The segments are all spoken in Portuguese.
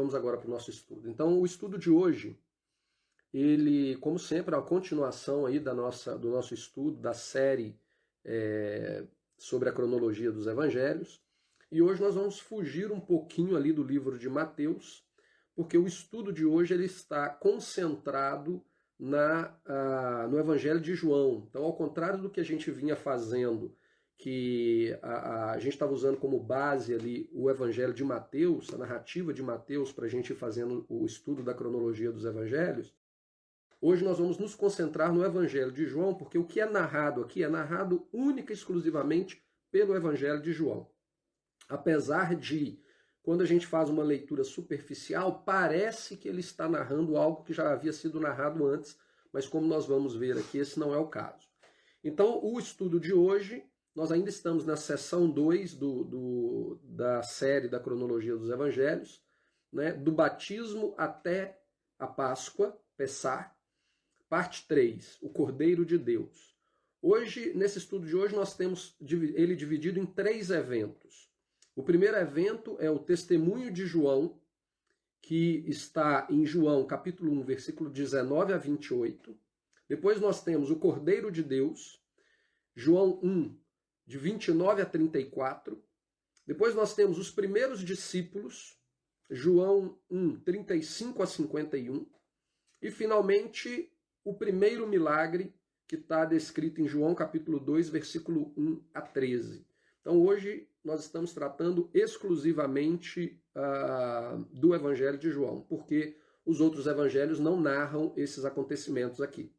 vamos agora para o nosso estudo. Então, o estudo de hoje, ele, como sempre, é uma continuação aí do nosso estudo, da série sobre a cronologia dos evangelhos. E hoje nós vamos fugir um pouquinho ali do livro de Mateus, porque o estudo de hoje ele está concentrado no Evangelho de João. Então, ao contrário do que a gente vinha fazendo, que a gente estava usando como base ali o Evangelho de Mateus, a narrativa de Mateus, para a gente ir fazendo o estudo da cronologia dos evangelhos, hoje nós vamos nos concentrar no Evangelho de João, porque o que é narrado aqui é narrado única e exclusivamente pelo Evangelho de João. Apesar de, quando a gente faz uma leitura superficial, parece que ele está narrando algo que já havia sido narrado antes, mas como nós vamos ver aqui, esse não é o caso. Então, o estudo de hoje, nós ainda estamos na seção 2 da série da cronologia dos evangelhos, né, do batismo até a Páscoa, Pessah, parte 3, o Cordeiro de Deus. Hoje, nesse estudo de hoje, nós temos ele dividido em 3 eventos. O primeiro evento é o testemunho de João, que está em João, capítulo 1, versículo 19 a 28. Depois nós temos o Cordeiro de Deus, João 1, de 29 a 34. Depois nós temos os primeiros discípulos, João 1, 35 a 51. E, finalmente, o primeiro milagre, que está descrito em João, capítulo 2, versículo 1 a 13. Então, hoje, nós estamos tratando exclusivamente do Evangelho de João, porque os outros evangelhos não narram esses acontecimentos aqui.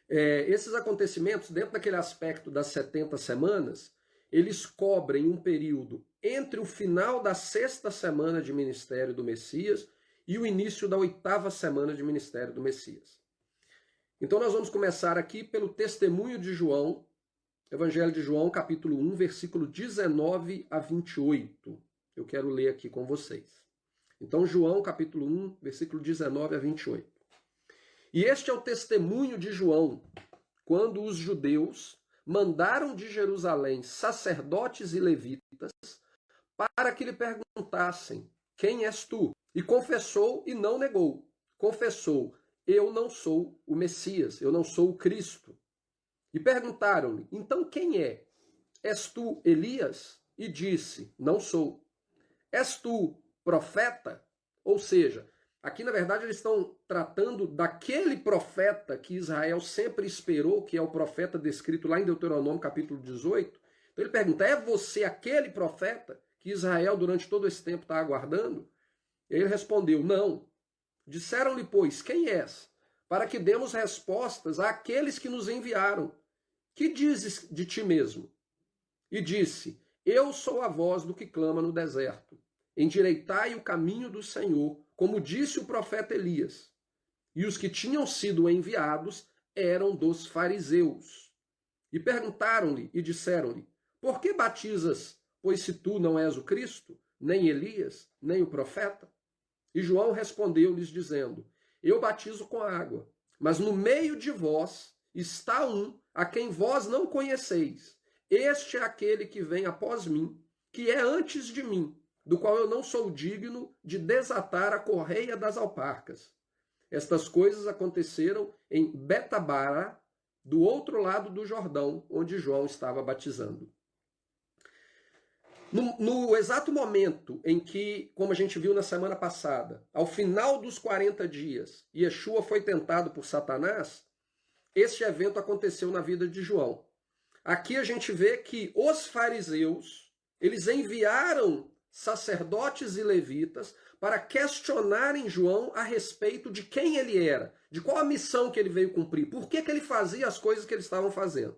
Esses acontecimentos, dentro daquele aspecto das 70 semanas, eles cobrem um período entre o final da 6ª semana de ministério do Messias e o início da 8ª semana de ministério do Messias. Então nós vamos começar aqui pelo testemunho de João, Evangelho de João, capítulo 1, versículo 19 a 28. Eu quero ler aqui com vocês. Então, João, capítulo 1, versículo 19 a 28. E este é o testemunho de João, quando os judeus mandaram de Jerusalém sacerdotes e levitas para que lhe perguntassem: quem és tu? E confessou e não negou. Confessou: eu não sou o Messias, eu não sou o Cristo. E perguntaram-lhe: então quem é? És tu Elias? E disse: não sou. És tu profeta? Ou seja, aqui na verdade eles estão tratando daquele profeta que Israel sempre esperou, que é o profeta descrito lá em Deuteronômio capítulo 18. Então ele pergunta: é você aquele profeta que Israel durante todo esse tempo está aguardando? E ele respondeu: não. Disseram-lhe, pois, quem és? Para que demos respostas àqueles que nos enviaram. Que dizes de ti mesmo? E disse: eu sou a voz do que clama no deserto. Endireitai o caminho do Senhor, como disse o profeta Elias. E os que tinham sido enviados eram dos fariseus. E perguntaram-lhe e disseram-lhe: por que batizas, pois se tu não és o Cristo, nem Elias, nem o profeta? E João respondeu-lhes dizendo: eu batizo com água, mas no meio de vós está um a quem vós não conheceis. Este é aquele que vem após mim, que é antes de mim, do qual eu não sou digno de desatar a correia das alparcas. Estas coisas aconteceram em Betabara, do outro lado do Jordão, onde João estava batizando. No exato momento em que, como a gente viu na semana passada, ao final dos 40 dias, Yeshua foi tentado por Satanás, este evento aconteceu na vida de João. Aqui a gente vê que os fariseus, eles enviaram sacerdotes e levitas para questionarem João a respeito de quem ele era, de qual a missão que ele veio cumprir, por que ele fazia as coisas que eles estavam fazendo.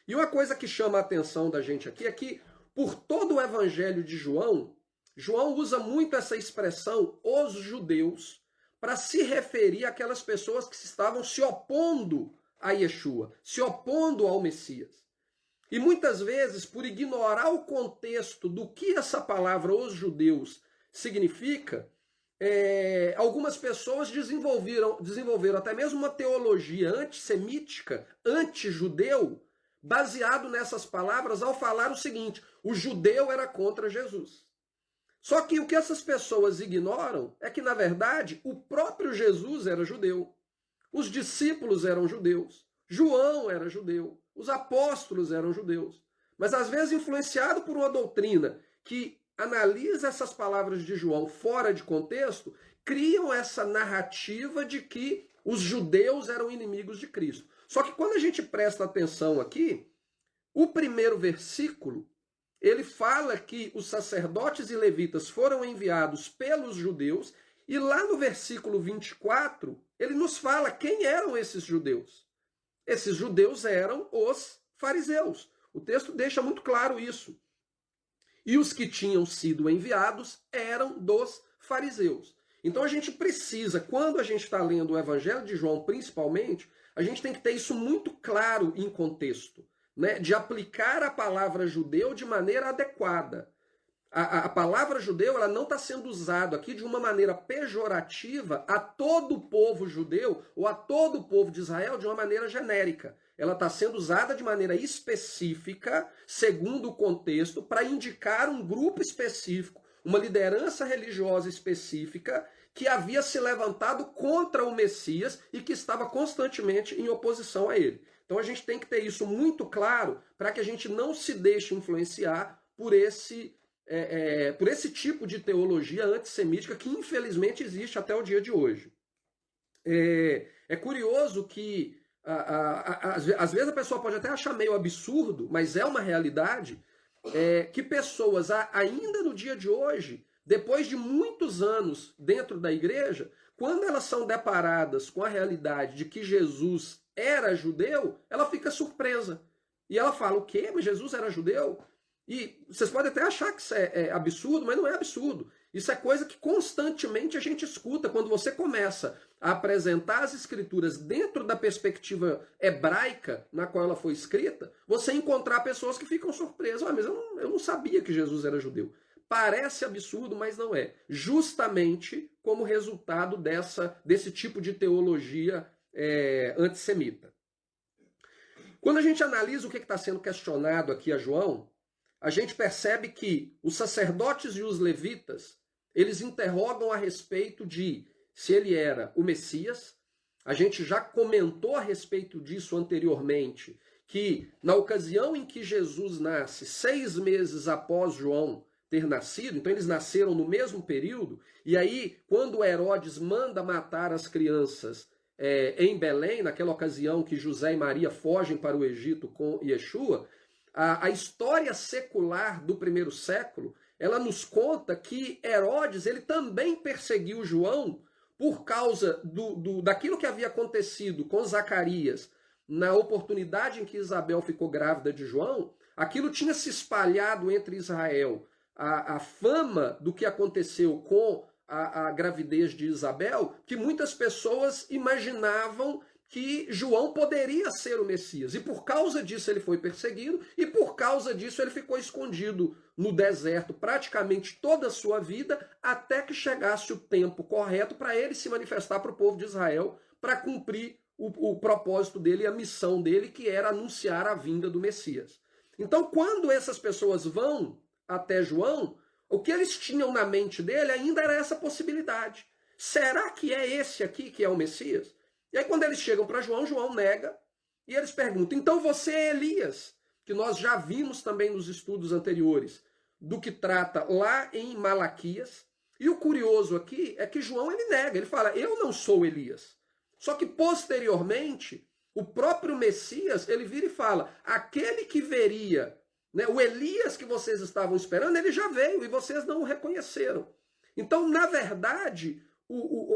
E uma coisa que chama a atenção da gente aqui é que, por todo o evangelho de João, João usa muito essa expressão, os judeus, para se referir àquelas pessoas que estavam se opondo a Yeshua, se opondo ao Messias. E muitas vezes, por ignorar o contexto do que essa palavra, os judeus, significa, algumas pessoas desenvolveram até mesmo uma teologia antissemítica, anti-judeu, baseado nessas palavras ao falar o seguinte: o judeu era contra Jesus. Só que o que essas pessoas ignoram é que, na verdade, o próprio Jesus era judeu, os discípulos eram judeus, João era judeu, os apóstolos eram judeus. Mas às vezes influenciado por uma doutrina que analisa essas palavras de João fora de contexto, criam essa narrativa de que os judeus eram inimigos de Cristo. Só que quando a gente presta atenção aqui, o primeiro versículo, ele fala que os sacerdotes e levitas foram enviados pelos judeus, e lá no versículo 24, ele nos fala quem eram esses judeus. Esses judeus eram os fariseus. O texto deixa muito claro isso. E os que tinham sido enviados eram dos fariseus. Então a gente precisa, quando a gente está lendo o Evangelho de João principalmente, a gente tem que ter isso muito claro em contexto, né? De aplicar a palavra judeu de maneira adequada. A palavra judeu ela não está sendo usada aqui de uma maneira pejorativa a todo o povo judeu ou a todo o povo de Israel de uma maneira genérica. Ela está sendo usada de maneira específica, segundo o contexto, para indicar um grupo específico, uma liderança religiosa específica que havia se levantado contra o Messias e que estava constantemente em oposição a ele. Então a gente tem que ter isso muito claro para que a gente não se deixe influenciar por esse tipo de teologia antissemítica que infelizmente existe até o dia de hoje. É curioso que às vezes a pessoa pode até achar meio absurdo, mas é uma realidade, que pessoas ainda no dia de hoje, depois de muitos anos dentro da igreja, quando elas são deparadas com a realidade de que Jesus era judeu, ela fica surpresa. E ela fala, o quê? Mas Jesus era judeu? E vocês podem até achar que isso é absurdo, mas não é absurdo. Isso é coisa que constantemente a gente escuta quando você começa a apresentar as escrituras dentro da perspectiva hebraica na qual ela foi escrita, você encontrar pessoas que ficam surpresas. Mas eu não sabia que Jesus era judeu. Parece absurdo, mas não é. Justamente como resultado desse tipo de teologia antissemita. Quando a gente analisa o que está sendo questionado aqui a João, a gente percebe que os sacerdotes e os levitas, eles interrogam a respeito de se ele era o Messias. A gente já comentou a respeito disso anteriormente, que na ocasião em que Jesus nasce, 6 meses após João ter nascido, então eles nasceram no mesmo período, e aí quando Herodes manda matar as crianças em Belém, naquela ocasião que José e Maria fogem para o Egito com Yeshua, a história secular do primeiro século, ela nos conta que Herodes ele também perseguiu João por causa daquilo que havia acontecido com Zacarias na oportunidade em que Isabel ficou grávida de João. Aquilo tinha se espalhado entre Israel. A fama do que aconteceu com a gravidez de Isabel, que muitas pessoas imaginavam que João poderia ser o Messias. E por causa disso ele foi perseguido, e por causa disso ele ficou escondido no deserto praticamente toda a sua vida, até que chegasse o tempo correto para ele se manifestar para o povo de Israel, para cumprir o propósito dele e a missão dele, que era anunciar a vinda do Messias. Então, quando essas pessoas vão até João, o que eles tinham na mente dele ainda era essa possibilidade. Será que é esse aqui que é o Messias? E aí quando eles chegam para João, João nega, e eles perguntam, então você é Elias? Que nós já vimos também nos estudos anteriores, do que trata lá em Malaquias. E o curioso aqui é que João ele nega, ele fala, eu não sou Elias. Só que posteriormente, o próprio Messias, ele vira e fala, aquele que veria, né, o Elias que vocês estavam esperando, ele já veio e vocês não o reconheceram. Então, na verdade,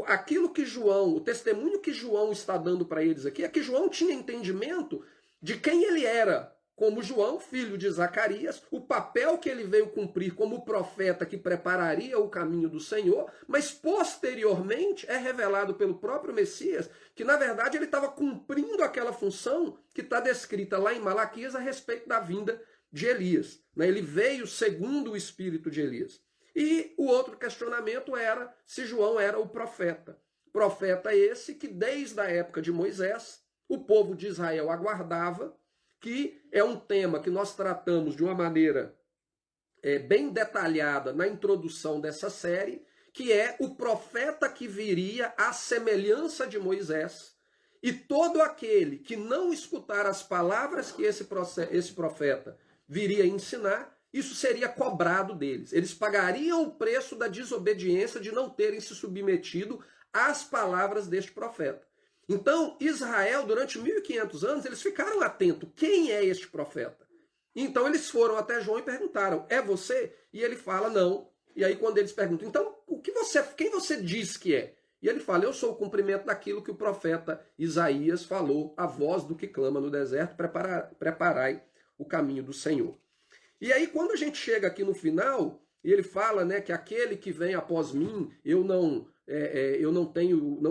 aquilo que João, o testemunho que João está dando para eles aqui, é que João tinha entendimento de quem ele era, como João, filho de Zacarias, o papel que ele veio cumprir como profeta que prepararia o caminho do Senhor, mas posteriormente é revelado pelo próprio Messias que, na verdade, ele estava cumprindo aquela função que está descrita lá em Malaquias a respeito da vinda de Elias. Ele veio segundo o espírito de Elias. E o outro questionamento era se João era o profeta. Profeta esse que desde a época de Moisés, o povo de Israel aguardava, que é um tema que nós tratamos de uma maneira bem detalhada na introdução dessa série, que é o profeta que viria à semelhança de Moisés, e todo aquele que não escutar as palavras que esse profeta viria ensinar, isso seria cobrado deles. Eles pagariam o preço da desobediência de não terem se submetido às palavras deste profeta. Então, Israel, durante 1500 anos, eles ficaram atentos. Quem é este profeta? Então, eles foram até João e perguntaram, é você? E ele fala, não. E aí, quando eles perguntam, então, quem você diz que é? E ele fala, eu sou o cumprimento daquilo que o profeta Isaías falou, a voz do que clama no deserto, preparai o caminho do Senhor. E aí, quando a gente chega aqui no final, ele fala, né, que aquele que vem após mim, eu não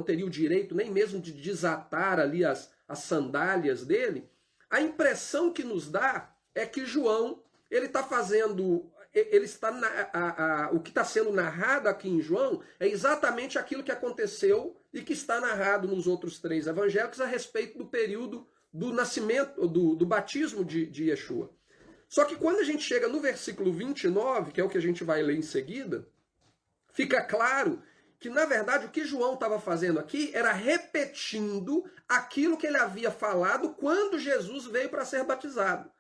teria o direito nem mesmo de desatar ali as sandálias dele. A impressão que nos dá é que João, ele está fazendo, o que está sendo narrado aqui em João é exatamente aquilo que aconteceu e que está narrado nos outros 3 evangelhos a respeito do período do nascimento, do batismo de Yeshua. Só que quando a gente chega no versículo 29, que é o que a gente vai ler em seguida, fica claro que, na verdade, o que João estava fazendo aqui era repetindo aquilo que ele havia falado quando Jesus veio para ser batizado.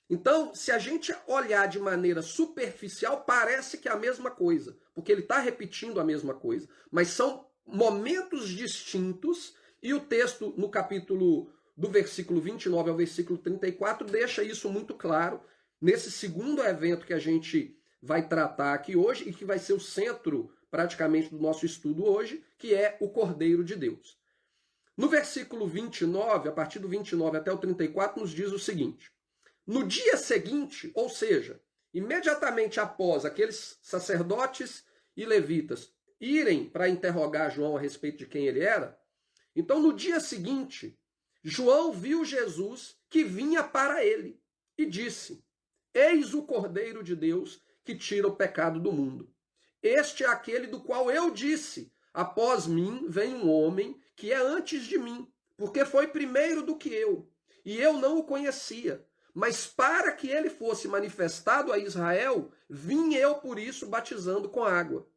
Então, se a gente olhar de maneira superficial, parece que é a mesma coisa, porque ele está repetindo a mesma coisa. Mas são momentos distintos, e o texto no capítulo do versículo 29 ao versículo 34 deixa isso muito claro nesse segundo evento que a gente vai tratar aqui hoje e que vai ser o centro praticamente do nosso estudo hoje, que é o Cordeiro de Deus. No versículo 29, a partir do 29 até o 34, nos diz o seguinte: no dia seguinte, ou seja, imediatamente após aqueles sacerdotes e levitas irem para interrogar João a respeito de quem ele era, então no dia seguinte, João viu Jesus que vinha para ele e disse: eis o Cordeiro de Deus que tira o pecado do mundo. Este é aquele do qual eu disse, após mim vem um homem que é antes de mim, porque foi primeiro do que eu, e eu não o conhecia. Mas para que ele fosse manifestado a Israel, vim eu por isso batizando com água.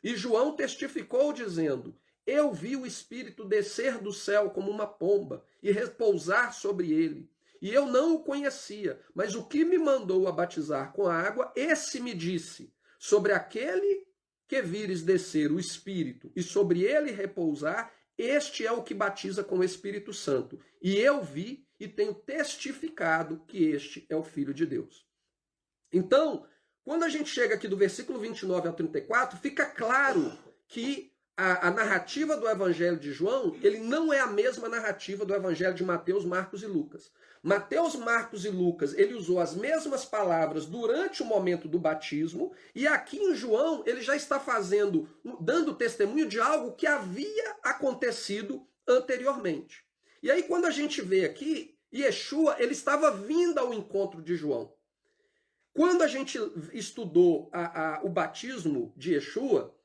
E João testificou dizendo: eu vi o Espírito descer do céu como uma pomba e repousar sobre ele. E eu não o conhecia, mas o que me mandou a batizar com água, esse me disse: sobre aquele que vires descer o Espírito e sobre ele repousar, este é o que batiza com o Espírito Santo. E eu vi e tenho testificado que este é o Filho de Deus. Então, quando a gente chega aqui do versículo 29 ao 34, fica claro que a narrativa do Evangelho de João, ele não é a mesma narrativa do Evangelho de Mateus, Marcos e Lucas. Mateus, Marcos e Lucas, ele usou as mesmas palavras durante o momento do batismo, e aqui em João ele já está dando testemunho de algo que havia acontecido anteriormente. E aí quando a gente vê aqui, Yeshua, ele estava vindo ao encontro de João. Quando a gente estudou o batismo de Yeshua,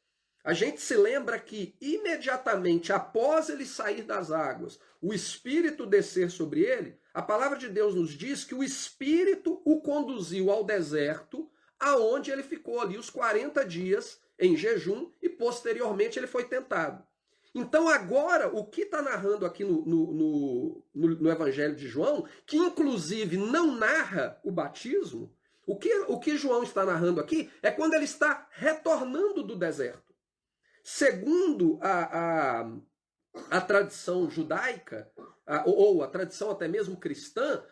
a gente se lembra que imediatamente após ele sair das águas, o Espírito descer sobre ele, a palavra de Deus nos diz que o Espírito o conduziu ao deserto, aonde ele ficou ali os 40 dias em jejum e posteriormente ele foi tentado. Então agora, o que está narrando aqui no Evangelho de João, que inclusive não narra o batismo, o que João está narrando aqui é quando ele está retornando do deserto. Segundo a tradição judaica, ou a tradição até mesmo cristã,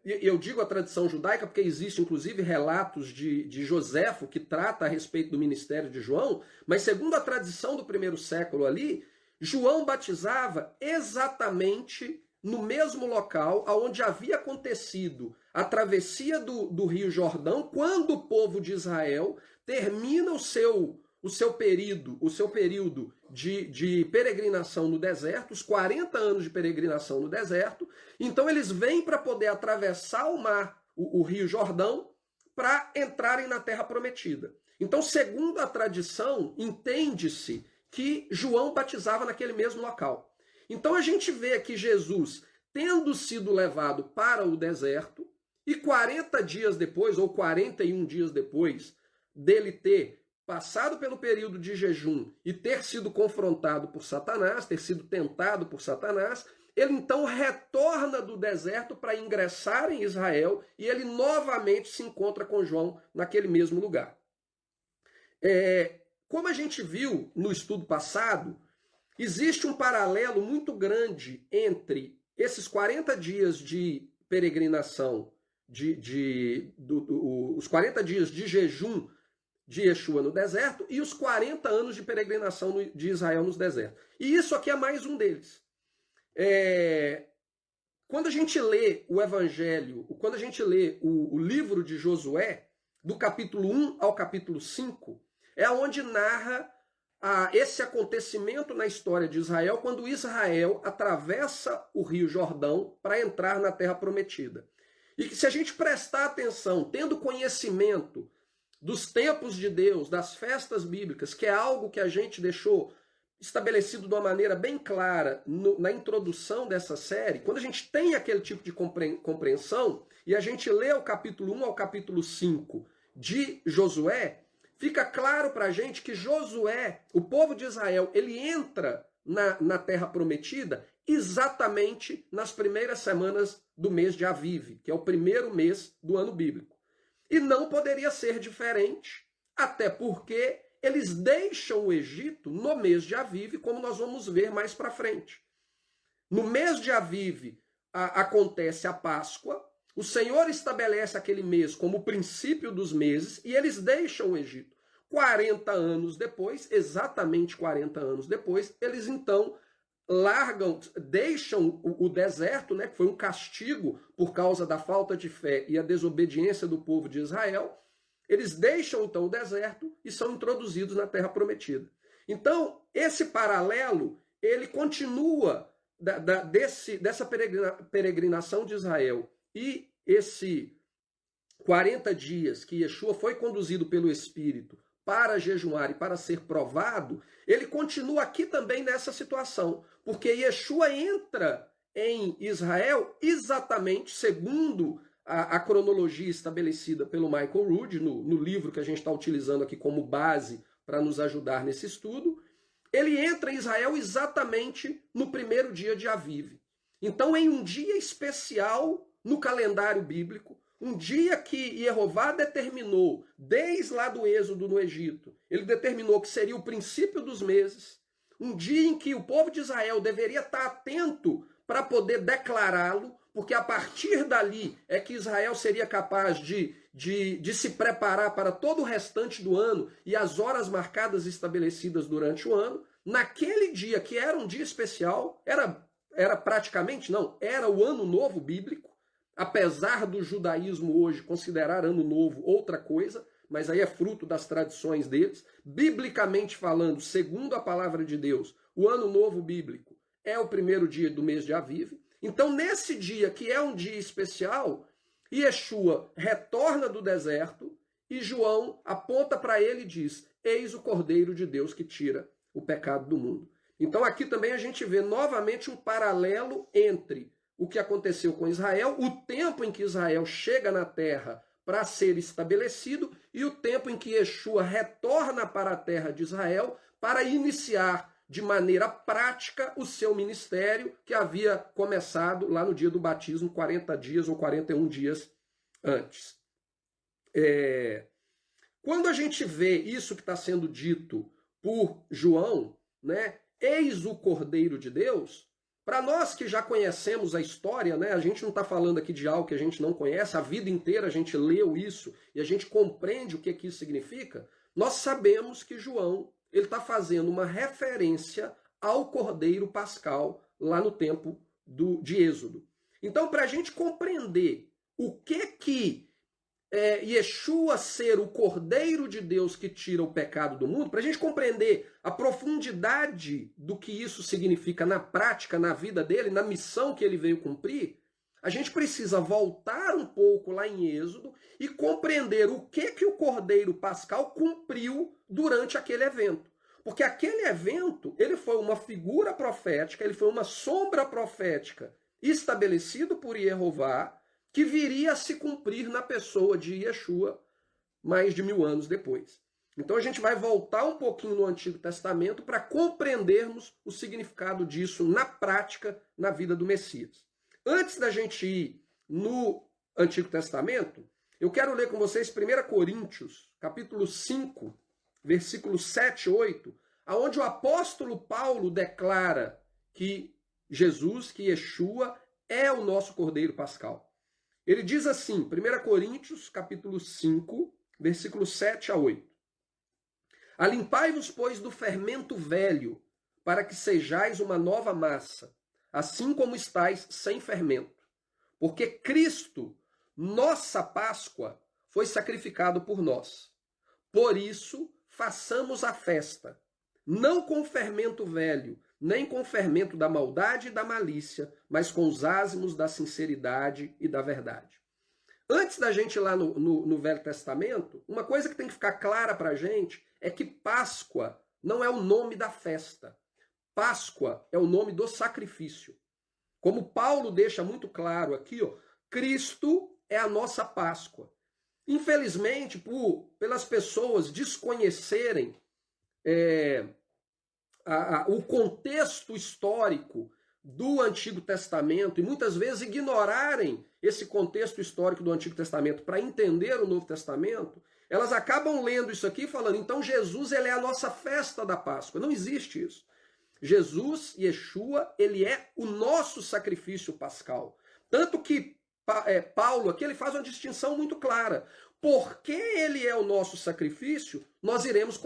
eu digo a tradição judaica porque existe inclusive relatos de Joséfo que trata a respeito do ministério de João, mas segundo a tradição do primeiro século ali, João batizava exatamente no mesmo local onde havia acontecido a travessia do Rio Jordão, quando o povo de Israel termina o seu período de peregrinação no deserto, os 40 anos de peregrinação no deserto. Então eles vêm para poder atravessar o mar, o Rio Jordão, para entrarem na Terra Prometida. Então, segundo a tradição, entende-se que João batizava naquele mesmo local. Então a gente vê aqui Jesus tendo sido levado para o deserto, E 40 dias depois, ou 41 dias depois, dele ter passado pelo período de jejum e ter sido confrontado por Satanás, ter sido tentado por Satanás, ele então retorna do deserto para ingressar em Israel e ele novamente se encontra com João naquele mesmo lugar. Como a gente viu no estudo passado, existe um paralelo muito grande entre esses 40 dias de peregrinação, os 40 dias de jejum de Yeshua no deserto e os 40 anos de peregrinação de Israel nos desertos. E isso aqui é mais um deles. Quando a gente lê o Evangelho, quando a gente lê o livro de Josué, do capítulo 1 ao capítulo 5, é onde narra esse acontecimento na história de Israel, quando Israel atravessa o Rio Jordão para entrar na Terra Prometida. E que se a gente prestar atenção, tendo conhecimento dos tempos de Deus, das festas bíblicas, que é algo que a gente deixou estabelecido de uma maneira bem clara na introdução dessa série, quando a gente tem aquele tipo de compreensão e a gente lê o capítulo 1 ao capítulo 5 de Josué, fica claro para a gente que Josué, o povo de Israel, ele entra na Terra Prometida exatamente nas primeiras semanas do mês de Aviv, que é o primeiro mês do ano bíblico. E não poderia ser diferente, até porque eles deixam o Egito no mês de Aviv, como nós vamos ver mais para frente. No mês de Aviv acontece a Páscoa, o Senhor estabelece aquele mês como o princípio dos meses e eles deixam o Egito. 40 anos depois, exatamente 40 anos depois, eles então deixam o deserto, né, que foi um castigo por causa da falta de fé e a desobediência do povo de Israel. Eles deixam então o deserto e são introduzidos na Terra Prometida. Então, esse paralelo, ele continua dessa peregrinação de Israel e esse 40 dias que Yeshua foi conduzido pelo Espírito para jejuar e para ser provado, ele continua aqui também nessa situação, porque Yeshua entra em Israel exatamente segundo a cronologia estabelecida pelo Michael Rood, no livro que a gente está utilizando aqui como base para nos ajudar nesse estudo. Ele entra em Israel exatamente no primeiro dia de Aviv. Então, em um dia especial no calendário bíblico, um dia que Jeová determinou, desde lá do êxodo no Egito, ele determinou que seria o princípio dos meses, um dia em que o povo de Israel deveria estar atento para poder declará-lo, porque a partir dali é que Israel seria capaz de se preparar para todo o restante do ano e as horas marcadas estabelecidas durante o ano. Naquele dia, que era um dia especial, era praticamente, não, era o ano novo bíblico, apesar do judaísmo hoje considerar ano novo outra coisa, mas aí é fruto das tradições deles. Biblicamente falando, segundo a palavra de Deus, o ano novo bíblico é o primeiro dia do mês de Aviv. Então, nesse dia, que é um dia especial, Yeshua retorna do deserto e João aponta para ele e diz: eis o Cordeiro de Deus que tira o pecado do mundo. Então, aqui também a gente vê novamente um paralelo entre o que aconteceu com Israel, o tempo em que Israel chega na terra para ser estabelecido e o tempo em que Yeshua retorna para a terra de Israel para iniciar de maneira prática o seu ministério que havia começado lá no dia do batismo, 40 dias ou 41 dias antes. Quando a gente vê isso que está sendo dito por João, né, eis o Cordeiro de Deus, para nós que já conhecemos a história, né, a gente não está falando aqui de algo que a gente não conhece, a vida inteira a gente leu isso e a gente compreende o que isso significa, nós sabemos que João ele está fazendo uma referência ao Cordeiro Pascal lá no tempo de Êxodo. Então, para a gente compreender o que Yeshua ser o Cordeiro de Deus que tira o pecado do mundo, para a gente compreender a profundidade do que isso significa na prática, na vida dele, na missão que ele veio cumprir, a gente precisa voltar um pouco lá em Êxodo e compreender o que o Cordeiro Pascal cumpriu durante aquele evento. Porque aquele evento, ele foi uma figura profética, ele foi uma sombra profética estabelecido por Jeová, que viria a se cumprir na pessoa de Yeshua mais de 1000 anos depois. Então a gente vai voltar um pouquinho no Antigo Testamento para compreendermos o significado disso na prática, na vida do Messias. Antes da gente ir no Antigo Testamento, eu quero ler com vocês 1 Coríntios, capítulo 5, versículos 7 e 8, aonde o apóstolo Paulo declara que Jesus, que Yeshua, é o nosso Cordeiro Pascal. Ele diz assim, 1 Coríntios, capítulo 5, versículos 7 a 8. Alimpai-vos, pois, do fermento velho, para que sejais uma nova massa, assim como estáis sem fermento. Porque Cristo, nossa Páscoa, foi sacrificado por nós. Por isso, façamos a festa, não com fermento velho, nem com fermento da maldade e da malícia, mas com os ázimos da sinceridade e da verdade. Antes da gente ir lá no Velho Testamento, uma coisa que tem que ficar clara para a gente é que Páscoa não é o nome da festa. Páscoa é o nome do sacrifício. Como Paulo deixa muito claro aqui, ó, Cristo é a nossa Páscoa. Infelizmente, pelas pessoas desconhecerem o contexto histórico do Antigo Testamento e muitas vezes ignorarem esse contexto histórico do Antigo Testamento para entender o Novo Testamento, elas acabam lendo isso aqui e falando, então Jesus ele é a nossa festa da Páscoa. Não existe isso. Jesus, Yeshua, ele é o nosso sacrifício pascal. Tanto que Paulo aqui ele faz uma distinção muito clara. Porque ele é o nosso sacrifício, nós iremos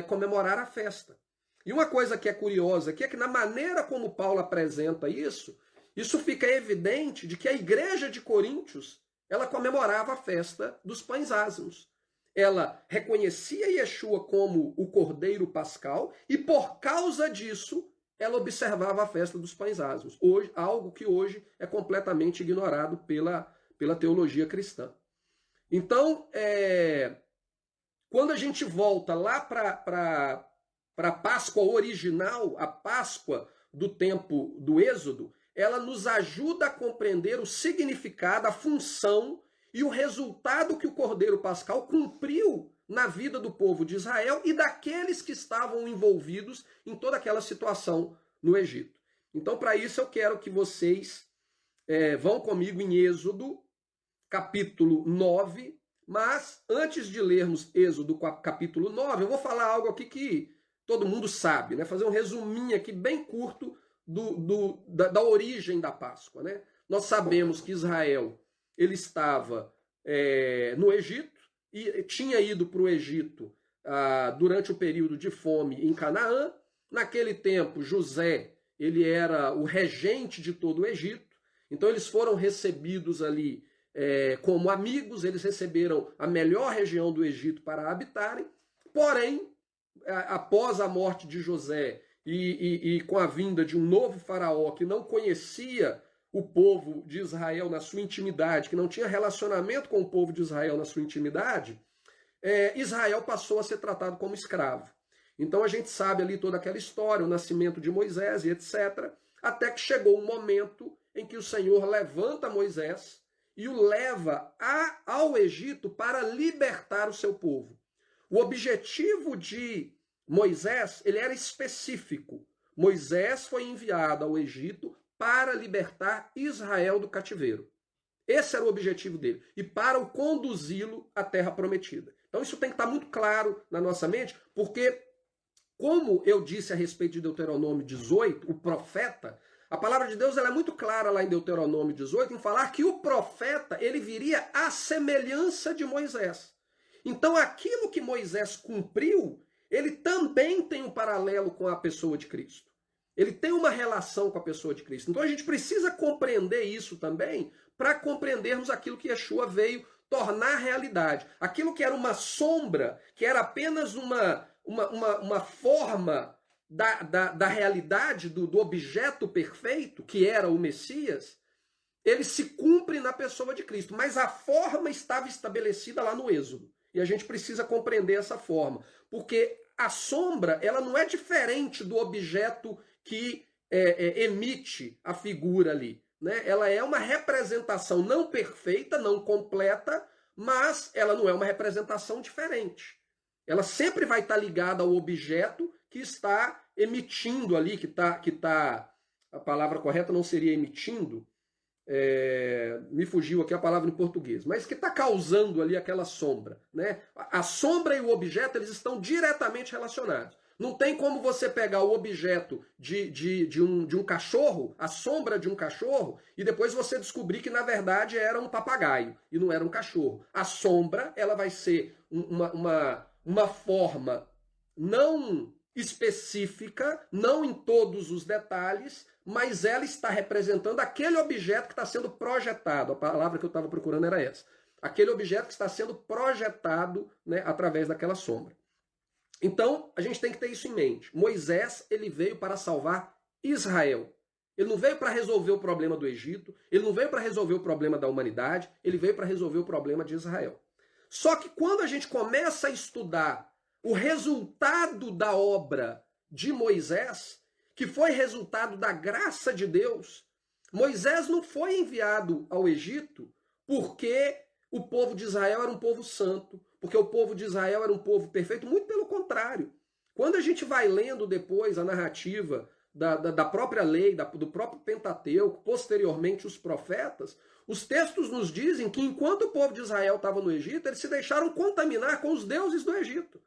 comemorar a festa. E uma coisa que é curiosa aqui é que na maneira como Paulo apresenta isso fica evidente de que a igreja de Coríntios, ela comemorava a festa dos pães ázimos. Ela reconhecia Yeshua como o Cordeiro Pascal e por causa disso ela observava a festa dos pães ázimos. Hoje, algo que hoje é completamente ignorado pela teologia cristã. Então, quando a gente volta lá para a Páscoa original, a Páscoa do tempo do Êxodo, ela nos ajuda a compreender o significado, a função e o resultado que o Cordeiro Pascal cumpriu na vida do povo de Israel e daqueles que estavam envolvidos em toda aquela situação no Egito. Então, para isso, eu quero que vocês vão comigo em Êxodo, capítulo 9, mas antes de lermos Êxodo capítulo 9, eu vou falar algo aqui que todo mundo sabe, né? Fazer um resuminho aqui bem curto da origem da Páscoa, né? Nós sabemos que Israel ele estava no Egito e tinha ido para o Egito durante o período de fome em Canaã. Naquele tempo, José ele era o regente de todo o Egito, então eles foram recebidos ali como amigos, eles receberam a melhor região do Egito para habitarem, porém, após a morte de José e com a vinda de um novo faraó que não conhecia o povo de Israel na sua intimidade, que não tinha relacionamento com o povo de Israel na sua intimidade, Israel passou a ser tratado como escravo. Então a gente sabe ali toda aquela história, o nascimento de Moisés e etc., até que chegou um momento em que o Senhor levanta Moisés e o leva ao Egito para libertar o seu povo. O objetivo de Moisés ele era específico. Moisés foi enviado ao Egito para libertar Israel do cativeiro. Esse era o objetivo dele. E para o conduzi-lo à terra prometida. Então isso tem que estar muito claro na nossa mente, porque, como eu disse a respeito de Deuteronômio 18, o profeta, a palavra de Deus ela é muito clara lá em Deuteronômio 18, em falar que o profeta ele viria à semelhança de Moisés. Então aquilo que Moisés cumpriu, ele também tem um paralelo com a pessoa de Cristo. Ele tem uma relação com a pessoa de Cristo. Então a gente precisa compreender isso também para compreendermos aquilo que Yeshua veio tornar realidade. Aquilo que era uma sombra, que era apenas uma forma da realidade, do objeto perfeito, que era o Messias, ele se cumpre na pessoa de Cristo. Mas a forma estava estabelecida lá no Êxodo. E a gente precisa compreender essa forma. Porque a sombra ela não é diferente do objeto que emite a figura ali. né? Ela é uma representação não perfeita, não completa, mas ela não é uma representação diferente. Ela sempre vai estar ligada ao objeto que está emitindo ali, a palavra correta não seria emitindo, me fugiu aqui a palavra em português, mas que está causando ali aquela sombra, né? A sombra e o objeto, eles estão diretamente relacionados. Não tem como você pegar o objeto de um cachorro, a sombra de um cachorro, e depois você descobrir que na verdade era um papagaio e não era um cachorro. A sombra, ela vai ser uma forma não específica, não em todos os detalhes, mas ela está representando aquele objeto que está sendo projetado. A palavra que eu estava procurando era essa. Aquele objeto que está sendo projetado, né, através daquela sombra. Então, a gente tem que ter isso em mente. Moisés, ele veio para salvar Israel. Ele não veio para resolver o problema do Egito, ele não veio para resolver o problema da humanidade, ele veio para resolver o problema de Israel. Só que quando a gente começa a estudar o resultado da obra de Moisés, que foi resultado da graça de Deus, Moisés não foi enviado ao Egito porque o povo de Israel era um povo santo, porque o povo de Israel era um povo perfeito, muito pelo contrário. Quando a gente vai lendo depois a narrativa da própria lei, do próprio Pentateuco, posteriormente os profetas, os textos nos dizem que enquanto o povo de Israel estava no Egito, eles se deixaram contaminar com os deuses do Egito.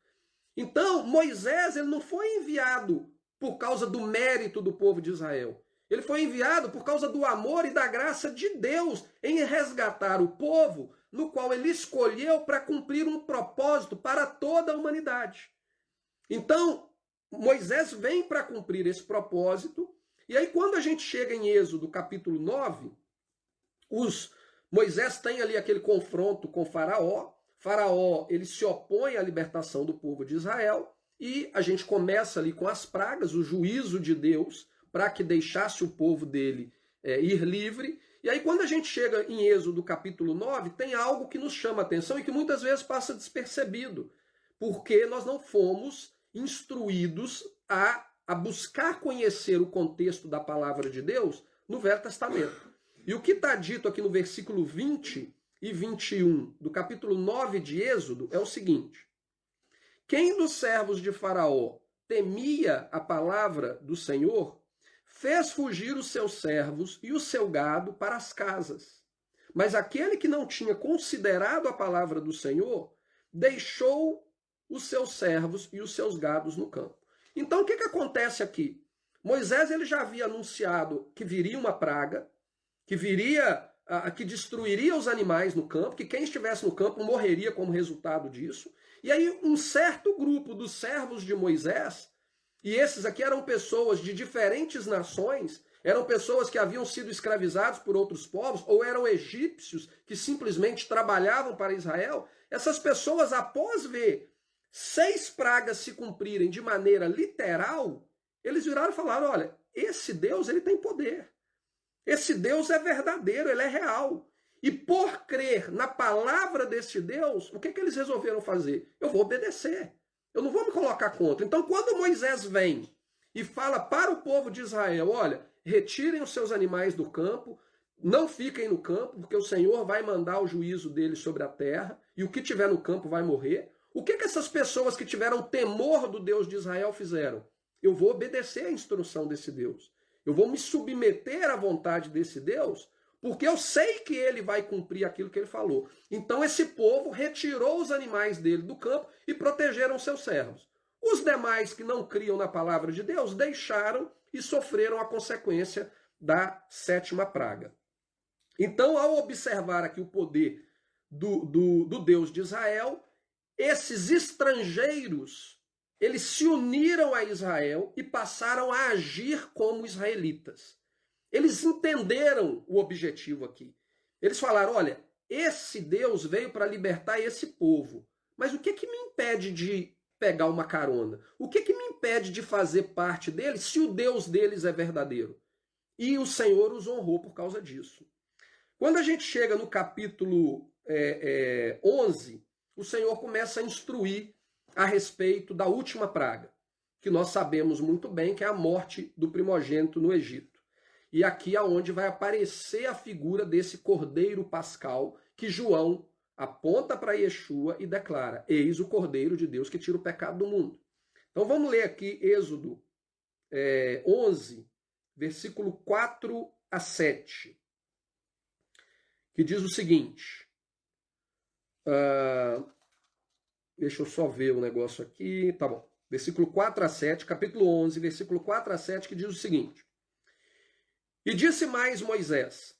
Então, Moisés, ele não foi enviado por causa do mérito do povo de Israel. Ele foi enviado por causa do amor e da graça de Deus em resgatar o povo no qual ele escolheu para cumprir um propósito para toda a humanidade. Então, Moisés vem para cumprir esse propósito, e aí quando a gente chega em Êxodo capítulo 9, Moisés tem ali aquele confronto com Faraó. Faraó, ele se opõe à libertação do povo de Israel, e a gente começa ali com as pragas, o juízo de Deus, para que deixasse o povo dele ir livre. E aí quando a gente chega em Êxodo capítulo 9, tem algo que nos chama a atenção e que muitas vezes passa despercebido, porque nós não fomos instruídos a buscar conhecer o contexto da palavra de Deus no Velho Testamento. E o que está dito aqui no versículo 20 e 21 do capítulo 9 de Êxodo é o seguinte: quem dos servos de Faraó temia a palavra do Senhor, fez fugir os seus servos e o seu gado para as casas. Mas aquele que não tinha considerado a palavra do Senhor, deixou os seus servos e os seus gados no campo. Então o que acontece aqui? Moisés ele já havia anunciado que viria uma praga, que destruiria os animais no campo, que quem estivesse no campo morreria como resultado disso. E aí um certo grupo dos servos de Moisés, e esses aqui eram pessoas de diferentes nações, eram pessoas que haviam sido escravizados por outros povos, ou eram egípcios que simplesmente trabalhavam para Israel. Essas pessoas, após ver 6 pragas se cumprirem de maneira literal, eles viraram e falaram: olha, esse Deus ele tem poder. Esse Deus é verdadeiro, ele é real. E por crer na palavra desse Deus, o que eles resolveram fazer? Eu vou obedecer. Eu não vou me colocar contra. Então, quando Moisés vem e fala para o povo de Israel: olha, retirem os seus animais do campo, não fiquem no campo, porque o Senhor vai mandar o juízo dele sobre a terra, e o que tiver no campo vai morrer. O que essas pessoas que tiveram temor do Deus de Israel fizeram? Eu vou obedecer à instrução desse Deus. Eu vou me submeter à vontade desse Deus, porque eu sei que ele vai cumprir aquilo que ele falou. Então esse povo retirou os animais dele do campo e protegeram seus servos. Os demais que não criam na palavra de Deus deixaram e sofreram a consequência da 7ª praga. Então, ao observar aqui o poder do Deus de Israel, esses estrangeiros, eles se uniram a Israel e passaram a agir como israelitas. Eles entenderam o objetivo aqui. Eles falaram: olha, esse Deus veio para libertar esse povo, mas o que me impede de pegar uma carona? O que me impede de fazer parte deles se o Deus deles é verdadeiro? E o Senhor os honrou por causa disso. Quando a gente chega no capítulo 11, o Senhor começa a instruir a respeito da última praga, que nós sabemos muito bem que é a morte do primogênito no Egito. E aqui é onde vai aparecer a figura desse cordeiro pascal que João aponta para Yeshua e declara: eis o cordeiro de Deus que tira o pecado do mundo. Então vamos ler aqui Êxodo 11, versículo 4 a 7, que diz o seguinte. Deixa eu só ver o negócio aqui. Tá bom. Versículo 4 a 7, capítulo 11, versículo 4 a 7, que diz o seguinte. E disse mais Moisés: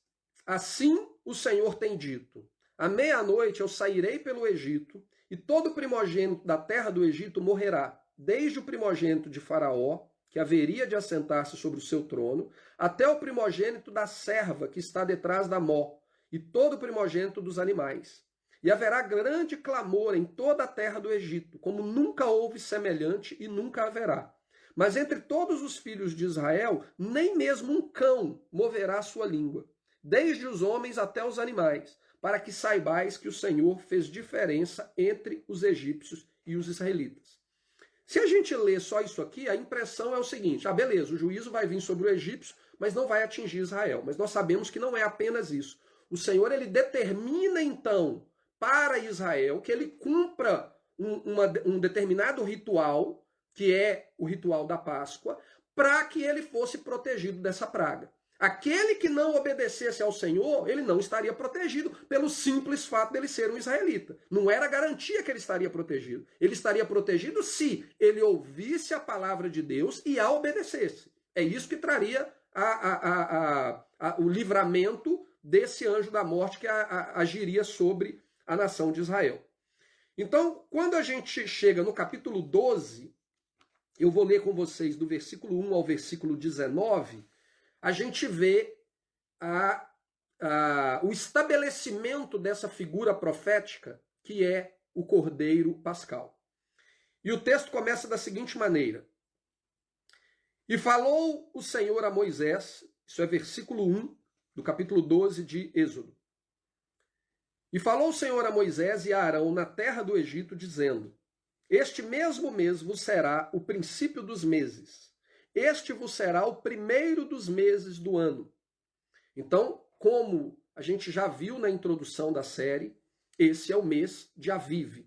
assim o Senhor tem dito: à meia-noite eu sairei pelo Egito, e todo primogênito da terra do Egito morrerá, desde o primogênito de Faraó, que haveria de assentar-se sobre o seu trono, até o primogênito da serva que está detrás da mó, e todo o primogênito dos animais. E haverá grande clamor em toda a terra do Egito, como nunca houve semelhante e nunca haverá. Mas entre todos os filhos de Israel, nem mesmo um cão moverá a sua língua, desde os homens até os animais, para que saibais que o Senhor fez diferença entre os egípcios e os israelitas. Se a gente lê só isso aqui, a impressão é o seguinte: beleza, o juízo vai vir sobre o egípcio, mas não vai atingir Israel. Mas nós sabemos que não é apenas isso. O Senhor, ele determina então para Israel que ele cumpra um determinado ritual, que é o ritual da Páscoa, para que ele fosse protegido dessa praga. Aquele que não obedecesse ao Senhor, ele não estaria protegido pelo simples fato dele ser um israelita. Não era garantia que ele estaria protegido. Ele estaria protegido se ele ouvisse a palavra de Deus e a obedecesse. É isso que traria o livramento desse anjo da morte que agiria sobre a nação de Israel. Então, quando a gente chega no capítulo 12, eu vou ler com vocês do versículo 1 ao versículo 19, a gente vê o estabelecimento dessa figura profética que é o Cordeiro Pascal. E o texto começa da seguinte maneira. E falou o Senhor a Moisés, isso é versículo 1 do capítulo 12 de Êxodo. E falou o Senhor a Moisés e a Arão na terra do Egito, dizendo: este mesmo mês vos será o princípio dos meses. Este vos será o primeiro dos meses do ano. Então, como a gente já viu na introdução da série, esse é o mês de Aviv.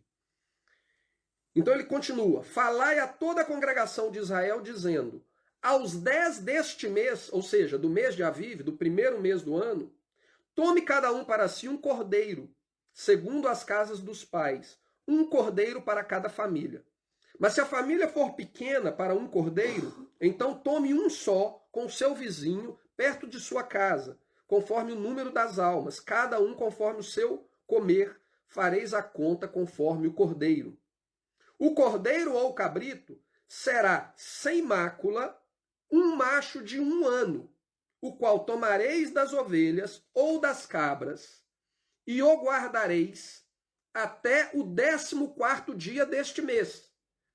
Então ele continua: falai a toda a congregação de Israel, dizendo: aos 10 deste mês, ou seja, do mês de Aviv, do primeiro mês do ano, tome cada um para si um cordeiro, segundo as casas dos pais, um cordeiro para cada família. Mas se a família for pequena para um cordeiro, então tome um só com seu vizinho perto de sua casa, conforme o número das almas, cada um conforme o seu comer, fareis a conta conforme o cordeiro. O cordeiro ou o cabrito será sem mácula, um macho de 1 ano, o qual tomareis das ovelhas ou das cabras, e o guardareis até o 14º dia deste mês.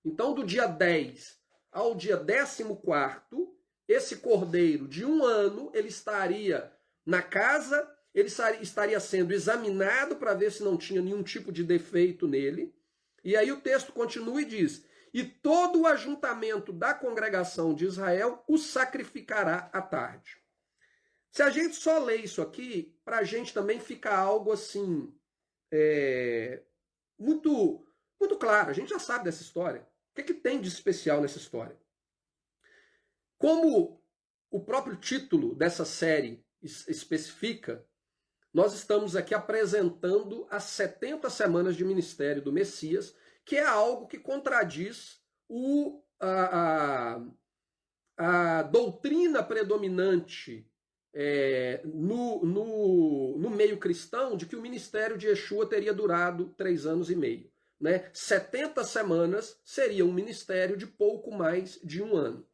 Então, do dia 10 ao dia 14º, esse cordeiro de 1 ano, ele estaria na casa, ele estaria sendo examinado para ver se não tinha nenhum tipo de defeito nele. E aí o texto continua e diz: e todo o ajuntamento da congregação de Israel o sacrificará à tarde. Se a gente só lê isso aqui, para a gente também fica algo assim, muito, muito claro. A gente já sabe dessa história. O que tem de especial nessa história? Como o próprio título dessa série especifica, nós estamos aqui apresentando as 70 semanas de ministério do Messias, que é algo que contradiz a doutrina predominante no meio cristão de que o ministério de Yeshua teria durado 3 anos e meio. Né? 70 semanas seria um ministério de pouco mais de 1 ano.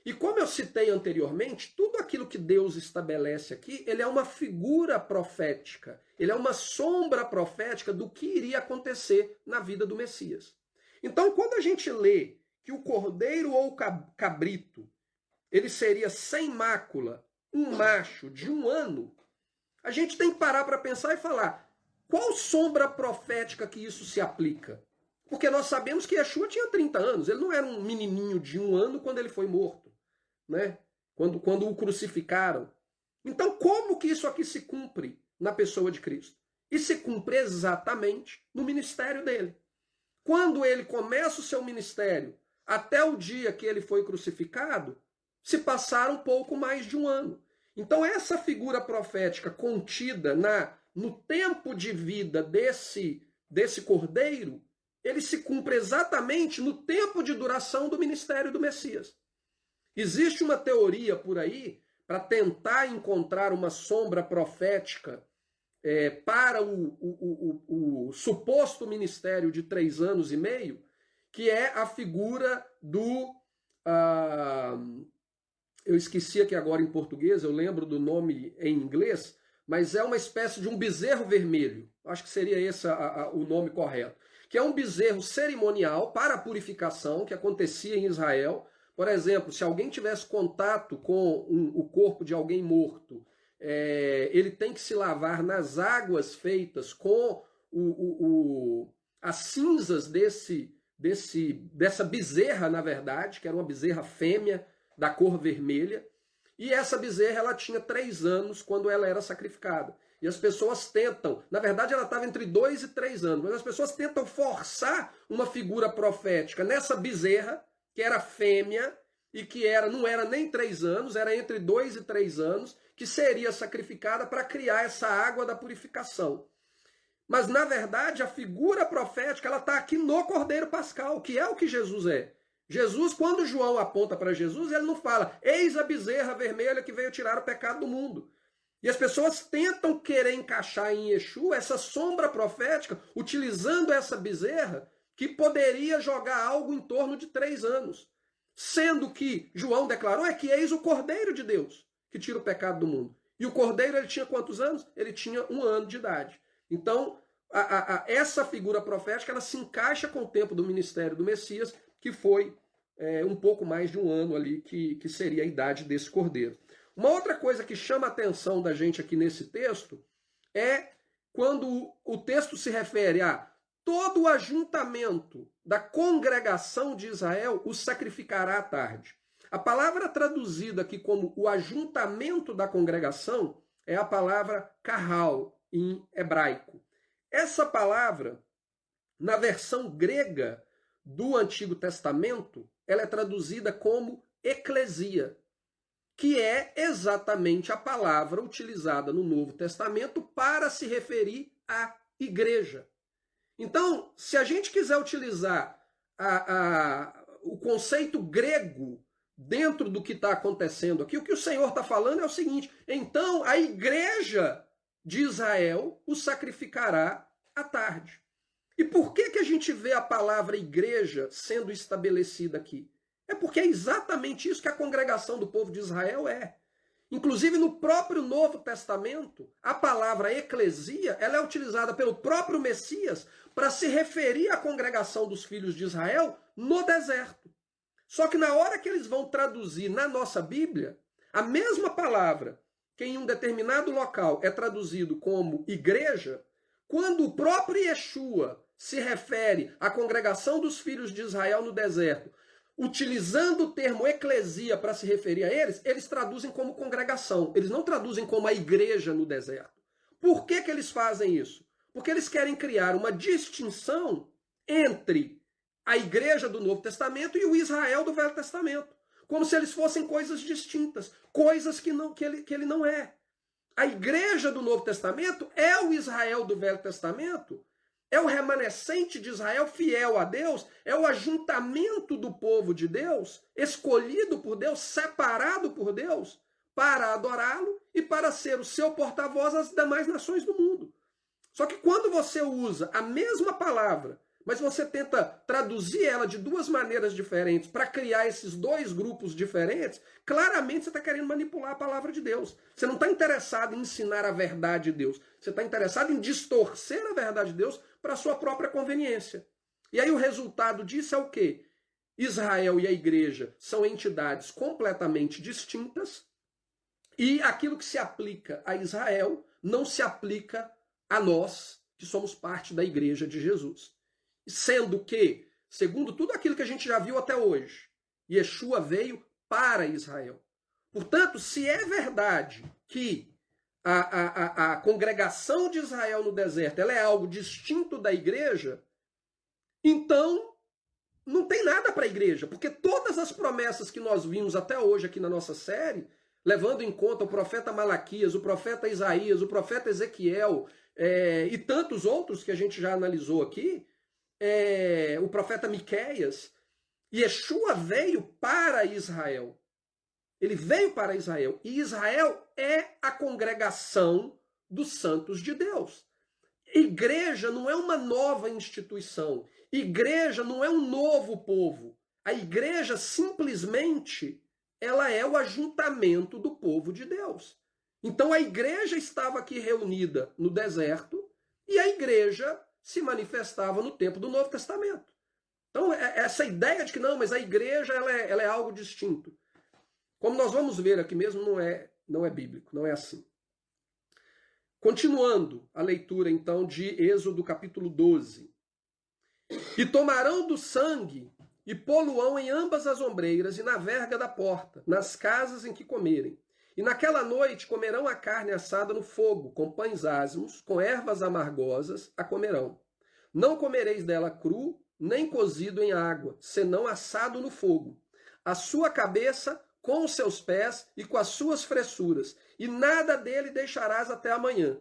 E como eu citei anteriormente, tudo aquilo que Deus estabelece aqui, ele é uma figura profética, ele é uma sombra profética do que iria acontecer na vida do Messias. Então, quando a gente lê que o cordeiro ou cabrito, ele seria sem mácula, um macho de 1 ano, a gente tem que parar para pensar e falar: qual sombra profética que isso se aplica? Porque nós sabemos que Yeshua tinha 30 anos, ele não era um menininho de 1 ano quando ele foi morto. Né? quando o crucificaram. Então, como que isso aqui se cumpre na pessoa de Cristo? E se cumpre exatamente no ministério dele. Quando ele começa o seu ministério, até o dia que ele foi crucificado, se passaram pouco mais de um ano. Então, essa figura profética contida no tempo de vida desse cordeiro, ele se cumpre exatamente no tempo de duração do ministério do Messias. Existe uma teoria por aí para tentar encontrar uma sombra profética para o suposto ministério de 3 anos e meio, que é a figura do... eu esqueci aqui agora em português, eu lembro do nome em inglês, mas é uma espécie de um bezerro vermelho. Acho que seria esse o nome correto. Que é um bezerro cerimonial para a purificação que acontecia em Israel. Por exemplo, se alguém tivesse contato com o corpo de alguém morto, ele tem que se lavar nas águas feitas com as cinzas dessa bezerra, na verdade, que era uma bezerra fêmea da cor vermelha. E essa bezerra ela tinha 3 anos quando ela era sacrificada. E as pessoas tentam, na verdade ela estava entre 2 e 3 anos, mas as pessoas tentam forçar uma figura profética nessa bezerra, que era fêmea, e que não era nem 3 anos, era entre 2 e 3 anos, que seria sacrificada para criar essa água da purificação. Mas, na verdade, a figura profética ela está aqui no Cordeiro Pascal, que é o que Jesus é. Jesus, quando João aponta para Jesus, ele não fala, eis a bezerra vermelha que veio tirar o pecado do mundo. E as pessoas tentam querer encaixar em Yeshua essa sombra profética, utilizando essa bezerra, que poderia jogar algo em torno de 3 anos. Sendo que João declarou que eis o Cordeiro de Deus, que tira o pecado do mundo. E o Cordeiro, ele tinha quantos anos? Ele tinha 1 ano de idade. Então, essa figura profética, ela se encaixa com o tempo do ministério do Messias, que foi um pouco mais de 1 ano ali, que seria a idade desse Cordeiro. Uma outra coisa que chama a atenção da gente aqui nesse texto é quando o texto se refere a todo o ajuntamento da congregação de Israel o sacrificará à tarde. A palavra traduzida aqui como o ajuntamento da congregação é a palavra kahal, em hebraico. Essa palavra, na versão grega do Antigo Testamento, ela é traduzida como eclesia, que é exatamente a palavra utilizada no Novo Testamento para se referir à igreja. Então, se a gente quiser utilizar o conceito grego dentro do que está acontecendo aqui, o que o Senhor está falando é o seguinte: então a igreja de Israel o sacrificará à tarde. E por que a gente vê a palavra igreja sendo estabelecida aqui? É porque é exatamente isso que a congregação do povo de Israel é. Inclusive, no próprio Novo Testamento, a palavra eclesia ela é utilizada pelo próprio Messias para se referir à congregação dos filhos de Israel no deserto. Só que na hora que eles vão traduzir na nossa Bíblia, a mesma palavra que em um determinado local é traduzido como igreja, quando o próprio Yeshua se refere à congregação dos filhos de Israel no deserto, utilizando o termo eclesia para se referir a eles, eles traduzem como congregação. Eles não traduzem como a igreja no deserto. Por que eles fazem isso? Porque eles querem criar uma distinção entre a igreja do Novo Testamento e o Israel do Velho Testamento. Como se eles fossem coisas distintas, coisas que ele não é. A igreja do Novo Testamento é o Israel do Velho Testamento, é o remanescente de Israel fiel a Deus, é o ajuntamento do povo de Deus, escolhido por Deus, separado por Deus, para adorá-lo e para ser o seu porta-voz às demais nações do mundo. Só que quando você usa a mesma palavra, mas você tenta traduzir ela de 2 maneiras diferentes para criar esses 2 grupos diferentes, claramente você está querendo manipular a palavra de Deus. Você não está interessado em ensinar a verdade de Deus. Você está interessado em distorcer a verdade de Deus para a sua própria conveniência. E aí o resultado disso é o quê? Israel e a igreja são entidades completamente distintas e aquilo que se aplica a Israel não se aplica a nós, que somos parte da igreja de Jesus. Sendo que, segundo tudo aquilo que a gente já viu até hoje, Yeshua veio para Israel. Portanto, se é verdade que a congregação de Israel no deserto ela é algo distinto da igreja, então não tem nada para a igreja, porque todas as promessas que nós vimos até hoje aqui na nossa série, levando em conta o profeta Malaquias, o profeta Isaías, o profeta Ezequiel e tantos outros que a gente já analisou aqui, o profeta Miqueias, Yeshua veio para Israel. Ele veio para Israel. E Israel é a congregação dos santos de Deus. Igreja não é uma nova instituição. Igreja não é um novo povo. A igreja simplesmente ela é o ajuntamento do povo de Deus. Então a igreja estava aqui reunida no deserto e a igreja se manifestava no tempo do Novo Testamento. Então essa ideia de que não, mas a igreja ela é algo distinto. Como nós vamos ver aqui mesmo, não é bíblico, não é assim. Continuando a leitura, então, de Êxodo capítulo 12. E tomarão do sangue e pô-lo-ão em ambas as ombreiras e na verga da porta, nas casas em que comerem. E naquela noite comerão a carne assada no fogo, com pães ázimos, com ervas amargosas, a comerão. Não comereis dela cru, nem cozido em água, senão assado no fogo. A sua cabeça com os seus pés e com as suas fressuras, e nada dele deixarás até amanhã.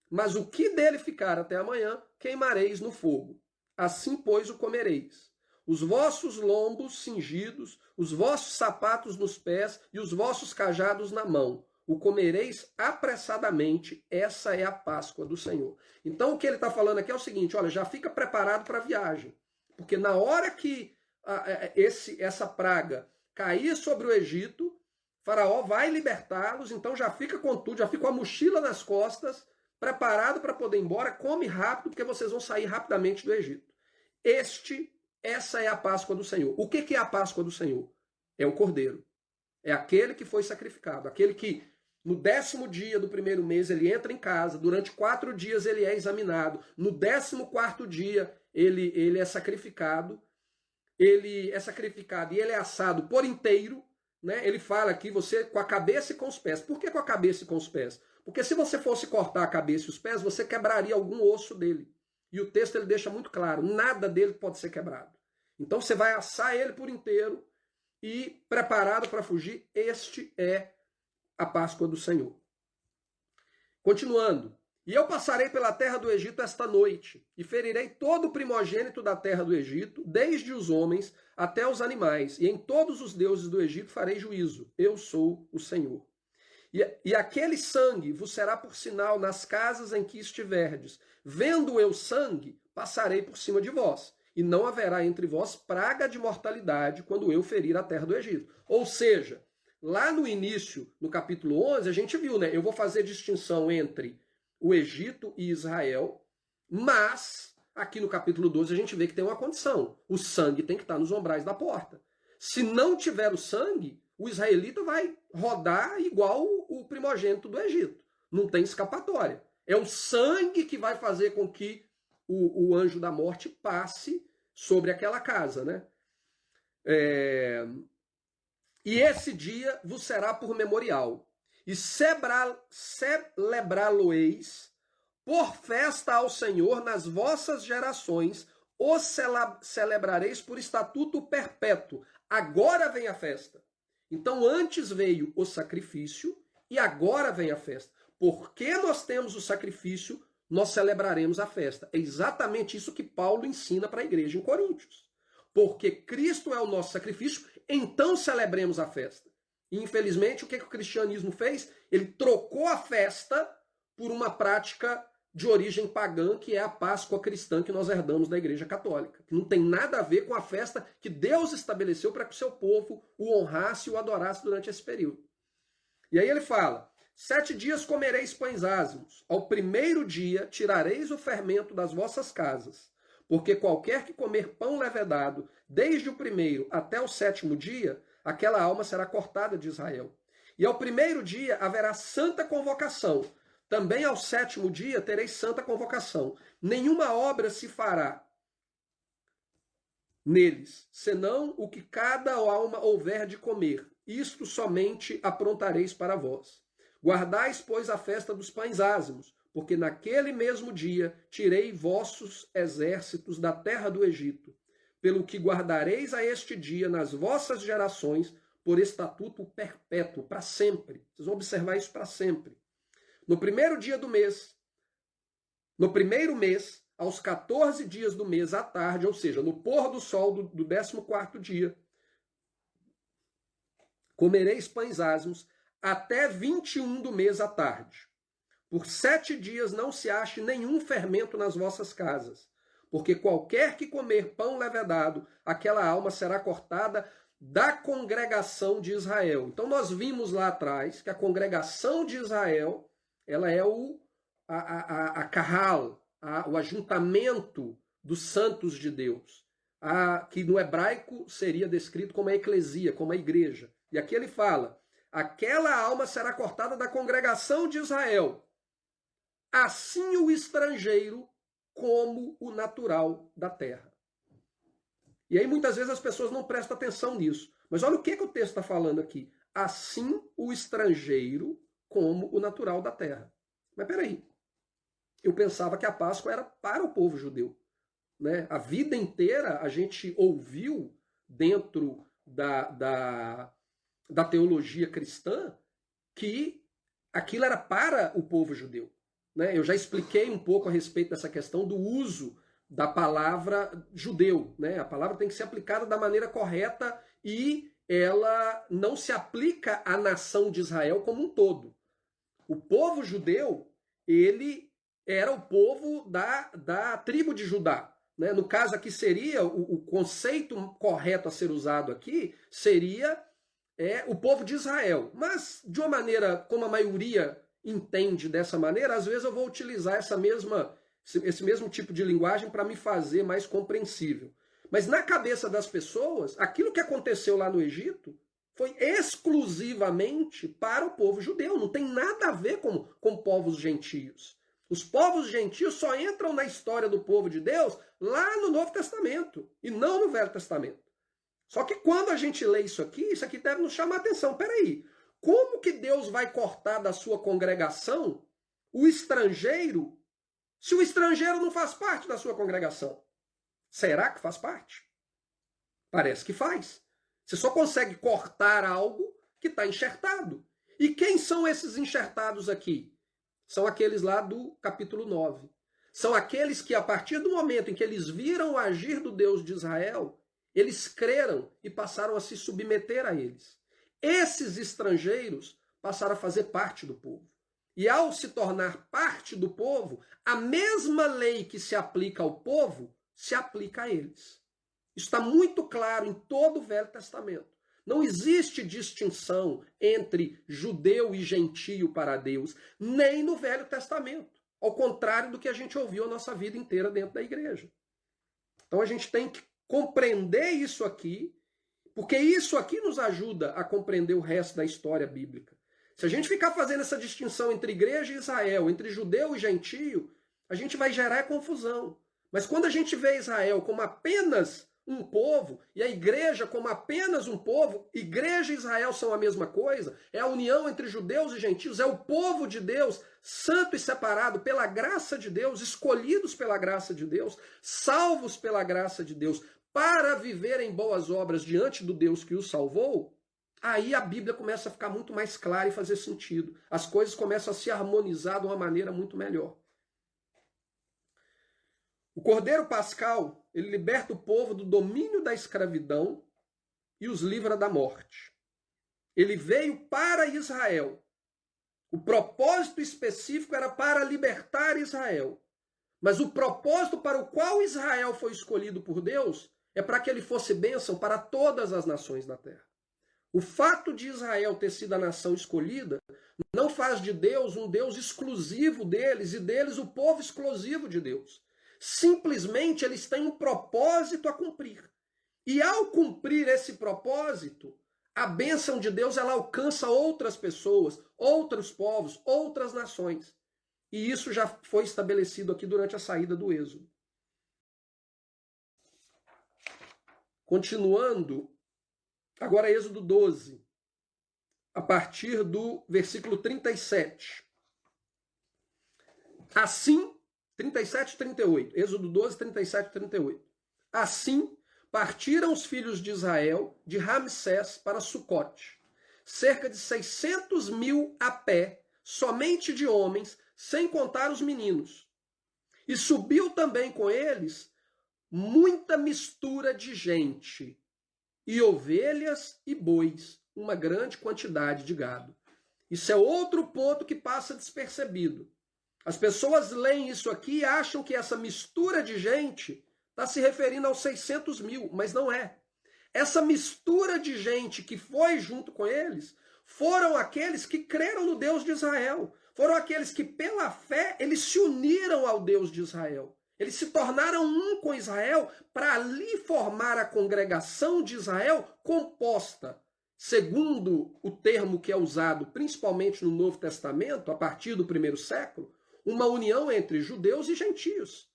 Mas o que dele ficar até amanhã, queimareis no fogo. Assim, pois, o comereis. Os vossos lombos cingidos, os vossos sapatos nos pés e os vossos cajados na mão. O comereis apressadamente, essa é a Páscoa do Senhor. Então, o que ele está falando aqui é o seguinte, olha, já fica preparado para a viagem. Porque na hora que essa praga cair sobre o Egito, Faraó vai libertá-los, então já fica com tudo, já fica com a mochila nas costas, preparado para poder ir embora, come rápido, porque vocês vão sair rapidamente do Egito. Essa é a Páscoa do Senhor. O que é a Páscoa do Senhor? É o Cordeiro. É aquele que foi sacrificado, aquele que no 10º dia do primeiro mês ele entra em casa, durante 4 dias ele é examinado, no 14º dia ele é sacrificado, e ele é assado por inteiro, né? Ele fala aqui, você com a cabeça e com os pés. Por que com a cabeça e com os pés? Porque se você fosse cortar a cabeça e os pés, você quebraria algum osso dele. E o texto ele deixa muito claro, nada dele pode ser quebrado. Então você vai assar ele por inteiro e preparado para fugir, este é a Páscoa do Senhor. Continuando. E eu passarei pela terra do Egito esta noite, e ferirei todo o primogênito da terra do Egito, desde os homens até os animais, e em todos os deuses do Egito farei juízo. Eu sou o Senhor. E aquele sangue vos será por sinal nas casas em que estiverdes. Vendo eu sangue, passarei por cima de vós, e não haverá entre vós praga de mortalidade quando eu ferir a terra do Egito. Ou seja, lá no início, no capítulo 11, a gente viu, né? Eu vou fazer distinção entre o Egito e Israel, mas aqui no capítulo 12 a gente vê que tem uma condição. O sangue tem que estar nos ombrais da porta. Se não tiver o sangue, o israelita vai rodar igual o primogênito do Egito. Não tem escapatória. É o sangue que vai fazer com que o anjo da morte passe sobre aquela casa, né? E esse dia vos será por memorial. E celebrá-lo-eis por festa ao Senhor nas vossas gerações, os celebrareis por estatuto perpétuo. Agora vem a festa. Então antes veio o sacrifício e agora vem a festa. Porque nós temos o sacrifício, nós celebraremos a festa. É exatamente isso que Paulo ensina para a igreja em Coríntios. Porque Cristo é o nosso sacrifício, então celebremos a festa. E, infelizmente, o que o cristianismo fez? Ele trocou a festa por uma prática de origem pagã, que é a Páscoa cristã que nós herdamos da Igreja Católica. Que não tem nada a ver com a festa que Deus estabeleceu para que o seu povo o honrasse e o adorasse durante esse período. E aí ele fala, 7 dias comereis pães ázimos, ao primeiro dia tirareis o fermento das vossas casas, porque qualquer que comer pão levedado, desde o primeiro até o 7º dia, aquela alma será cortada de Israel. E ao primeiro dia haverá santa convocação. Também ao 7º dia tereis santa convocação. Nenhuma obra se fará neles, senão o que cada alma houver de comer. isto somente aprontareis para vós. Guardais, pois, a festa dos pães ázimos, porque naquele mesmo dia tirei vossos exércitos da terra do Egito, pelo que guardareis a este dia nas vossas gerações por estatuto perpétuo, para sempre. Vocês vão observar isso para sempre. No primeiro dia do mês, no primeiro mês, aos 14 dias do mês à tarde, ou seja, no pôr do sol do 14º dia, comereis pães ázimos até 21 do mês à tarde. Por 7 dias não se ache nenhum fermento nas vossas casas, porque qualquer que comer pão levedado, aquela alma será cortada da congregação de Israel. Então nós vimos lá atrás que a congregação de Israel, ela é a Kahal, o ajuntamento dos santos de Deus, que no hebraico seria descrito como a eclesia, como a igreja. E aqui ele fala, aquela alma será cortada da congregação de Israel, assim o estrangeiro como o natural da terra. E aí muitas vezes as pessoas não prestam atenção nisso. Mas olha o que o texto está falando aqui. Assim o estrangeiro como o natural da terra. Mas peraí, eu pensava que a Páscoa era para o povo judeu. Né? A vida inteira a gente ouviu dentro da teologia cristã que aquilo era para o povo judeu. Né? Eu já expliquei um pouco a respeito dessa questão do uso da palavra judeu. Né? A palavra tem que ser aplicada da maneira correta e ela não se aplica à nação de Israel como um todo. O povo judeu, ele era o povo da tribo de Judá. Né? No caso aqui seria, o conceito correto a ser usado aqui seria o povo de Israel. Mas, de uma maneira como a maioria entende dessa maneira, às vezes eu vou utilizar esse mesmo tipo de linguagem para me fazer mais compreensível. Mas na cabeça das pessoas, aquilo que aconteceu lá no Egito foi exclusivamente para o povo judeu. Não tem nada a ver com povos gentios. Os povos gentios só entram na história do povo de Deus lá no Novo Testamento e não no Velho Testamento. Só que quando a gente lê isso aqui deve nos chamar a atenção. Peraí, como que Deus vai cortar da sua congregação o estrangeiro se o estrangeiro não faz parte da sua congregação? Será que faz parte? Parece que faz. Você só consegue cortar algo que está enxertado. E quem são esses enxertados aqui? São aqueles lá do capítulo 9. São aqueles que, a partir do momento em que eles viram o agir do Deus de Israel, eles creram e passaram a se submeter a eles. Esses estrangeiros passaram a fazer parte do povo. E ao se tornar parte do povo, a mesma lei que se aplica ao povo se aplica a eles. Isso está muito claro em todo o Velho Testamento. Não existe distinção entre judeu e gentio para Deus, nem no Velho Testamento. Ao contrário do que a gente ouviu a nossa vida inteira dentro da igreja. Então a gente tem que compreender isso aqui, porque isso aqui nos ajuda a compreender o resto da história bíblica. Se a gente ficar fazendo essa distinção entre igreja e Israel, entre judeu e gentio, a gente vai gerar confusão. Mas quando a gente vê Israel como apenas um povo, e a igreja como apenas um povo, igreja e Israel são a mesma coisa, é a união entre judeus e gentios, é o povo de Deus, santo e separado pela graça de Deus, escolhidos pela graça de Deus, salvos pela graça de Deus, para viverem boas obras diante do Deus que os salvou, aí a Bíblia começa a ficar muito mais clara e fazer sentido. As coisas começam a se harmonizar de uma maneira muito melhor. O Cordeiro Pascal, ele liberta o povo do domínio da escravidão e os livra da morte. Ele veio para Israel. O propósito específico era para libertar Israel. Mas o propósito para o qual Israel foi escolhido por Deus é para que ele fosse bênção para todas as nações da terra. O fato de Israel ter sido a nação escolhida não faz de Deus um Deus exclusivo deles e deles o povo exclusivo de Deus. Simplesmente eles têm um propósito a cumprir. E ao cumprir esse propósito, a bênção de Deus ela alcança outras pessoas, outros povos, outras nações. E isso já foi estabelecido aqui durante a saída do Êxodo. Continuando, agora Êxodo 12. a partir do versículo 37. Assim, 37 e 38. Êxodo 12, 37 e 38. Assim, partiram os filhos de Israel de Ramsés para Sucote, cerca de 600.000 a pé, somente de homens, sem contar os meninos. E subiu também com eles muita mistura de gente, e ovelhas e bois, uma grande quantidade de gado. Isso é outro ponto que passa despercebido. As pessoas leem isso aqui e acham que essa mistura de gente está se referindo aos 600.000, mas não é. Essa mistura de gente que foi junto com eles foram aqueles que creram no Deus de Israel. Foram aqueles que, pela fé, eles se uniram ao Deus de Israel. Eles se tornaram um com Israel para ali formar a congregação de Israel composta, segundo o termo que é usado principalmente no Novo Testamento, a partir do primeiro século, uma união entre judeus e gentios.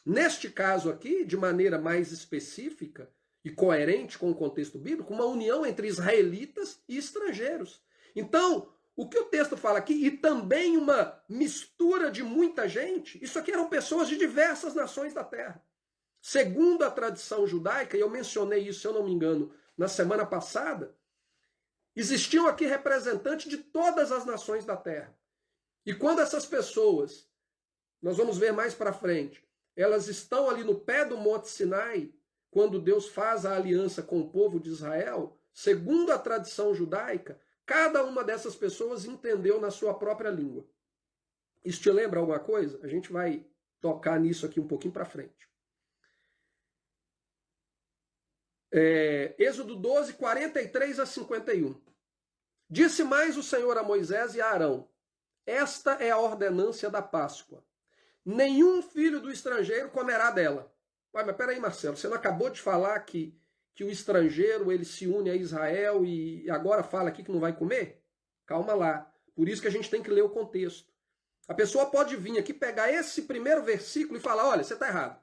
Neste caso aqui, de maneira mais específica e coerente com o contexto bíblico, uma união entre israelitas e estrangeiros. Então, o que o texto fala aqui, e também uma mistura de muita gente, isso aqui eram pessoas de diversas nações da terra. Segundo a tradição judaica, e eu mencionei isso, se eu não me engano, na semana passada, existiam aqui representantes de todas as nações da terra. E quando essas pessoas, nós vamos ver mais para frente, elas estão ali no pé do Monte Sinai, quando Deus faz a aliança com o povo de Israel, segundo a tradição judaica, cada uma dessas pessoas entendeu na sua própria língua. Isso te lembra alguma coisa? A gente vai tocar nisso aqui um pouquinho para frente. Êxodo 12, 43 a 51. Disse mais o Senhor a Moisés e a Arão: esta é a ordenância da Páscoa. Nenhum filho do estrangeiro comerá dela. Ué, mas peraí, Marcelo, você não acabou de falar que o estrangeiro ele se une a Israel e agora fala aqui que não vai comer? Calma lá. Por isso que a gente tem que ler o contexto. A pessoa pode vir aqui pegar esse primeiro versículo e falar: olha, você está errado.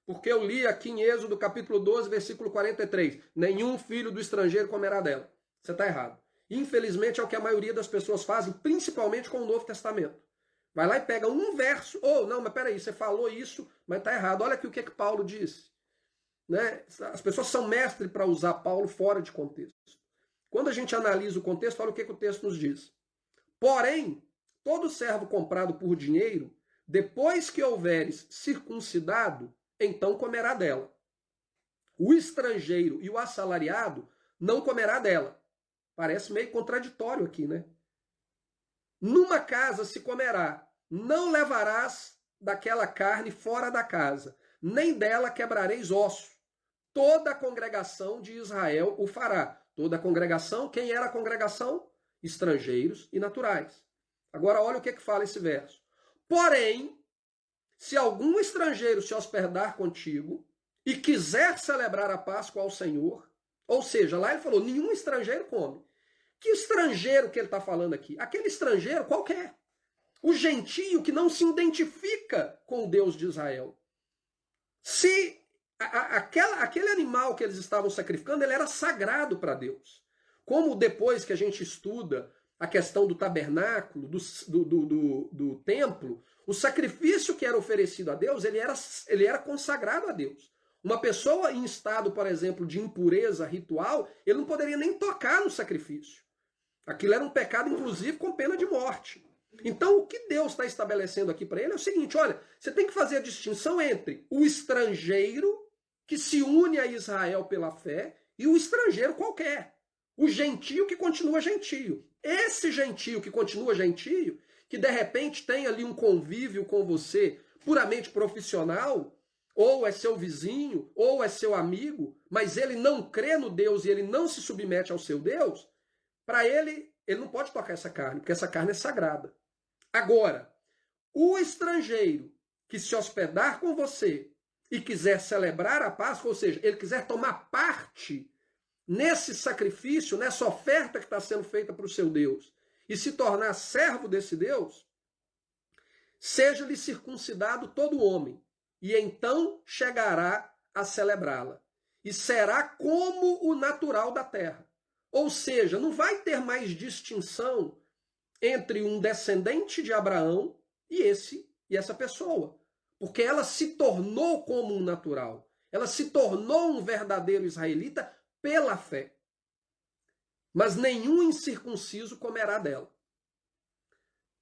Porque eu li aqui em Êxodo capítulo 12, versículo 43. Nenhum filho do estrangeiro comerá dela. Você está errado. Infelizmente é o que a maioria das pessoas fazem, principalmente com o Novo Testamento. Vai lá e pega um verso. Não, mas peraí, você falou isso, mas está errado. Olha aqui o que Paulo disse. Né? As pessoas são mestres para usar Paulo fora de contexto. Quando a gente analisa o contexto, olha o que o texto nos diz. Porém, todo servo comprado por dinheiro, depois que houveres circuncidado, então comerá dela. O estrangeiro e o assalariado não comerá dela. Parece meio contraditório aqui, né? Numa casa se comerá, não levarás daquela carne fora da casa, nem dela quebrareis osso. Toda a congregação de Israel o fará. Toda a congregação, quem era a congregação? Estrangeiros e naturais. Agora olha o que fala esse verso. Porém, se algum estrangeiro se hospedar contigo e quiser celebrar a Páscoa ao Senhor, ou seja, lá ele falou, nenhum estrangeiro come. Que estrangeiro que ele está falando aqui? Aquele estrangeiro qualquer. O gentio que não se identifica com o Deus de Israel. Se aquele animal que eles estavam sacrificando, ele era sagrado para Deus. Como depois que a gente estuda a questão do tabernáculo, do templo, o sacrifício que era oferecido a Deus, ele era consagrado a Deus. Uma pessoa em estado, por exemplo, de impureza ritual, ele não poderia nem tocar no sacrifício. Aquilo era um pecado, inclusive, com pena de morte. Então, o que Deus está estabelecendo aqui para ele é o seguinte, olha, você tem que fazer a distinção entre o estrangeiro que se une a Israel pela fé e o estrangeiro qualquer. O gentio que continua gentio. Esse gentio que continua gentio, que de repente tem ali um convívio com você puramente profissional, ou é seu vizinho, ou é seu amigo, mas ele não crê no Deus e ele não se submete ao seu Deus, para ele não pode tocar essa carne, porque essa carne é sagrada. Agora, o estrangeiro que se hospedar com você e quiser celebrar a Páscoa, ou seja, ele quiser tomar parte nesse sacrifício, nessa oferta que está sendo feita para o seu Deus, e se tornar servo desse Deus, seja-lhe circuncidado todo homem, e então chegará a celebrá-la. E será como o natural da terra. Ou seja, não vai ter mais distinção entre um descendente de Abraão e essa pessoa, porque ela se tornou como um natural. Ela se tornou um verdadeiro israelita pela fé. Mas nenhum incircunciso comerá dela.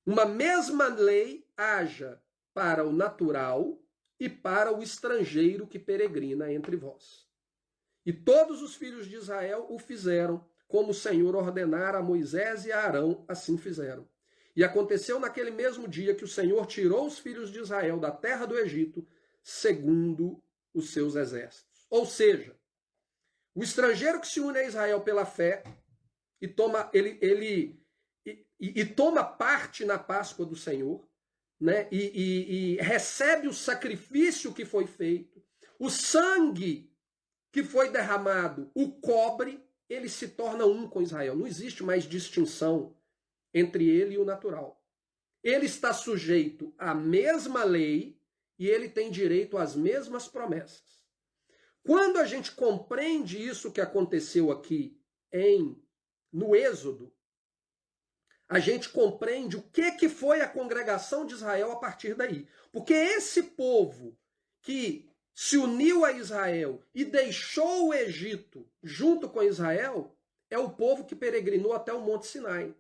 Uma mesma lei haja para o natural e para o estrangeiro que peregrina entre vós. E todos os filhos de Israel o fizeram, como o Senhor ordenara a Moisés e a Arão, assim fizeram. E aconteceu naquele mesmo dia que o Senhor tirou os filhos de Israel da terra do Egito, segundo os seus exércitos. Ou seja, o estrangeiro que se une a Israel pela fé e toma parte na Páscoa do Senhor, né? E recebe o sacrifício que foi feito, o sangue que foi derramado, o cobre, ele se torna um com Israel. Não existe mais distinção entre ele e o natural. Ele está sujeito à mesma lei e ele tem direito às mesmas promessas. Quando a gente compreende isso que aconteceu aqui no Êxodo, a gente compreende o que foi a congregação de Israel a partir daí. Porque esse povo que se uniu a Israel e deixou o Egito junto com Israel é o povo que peregrinou até o Monte Sinai.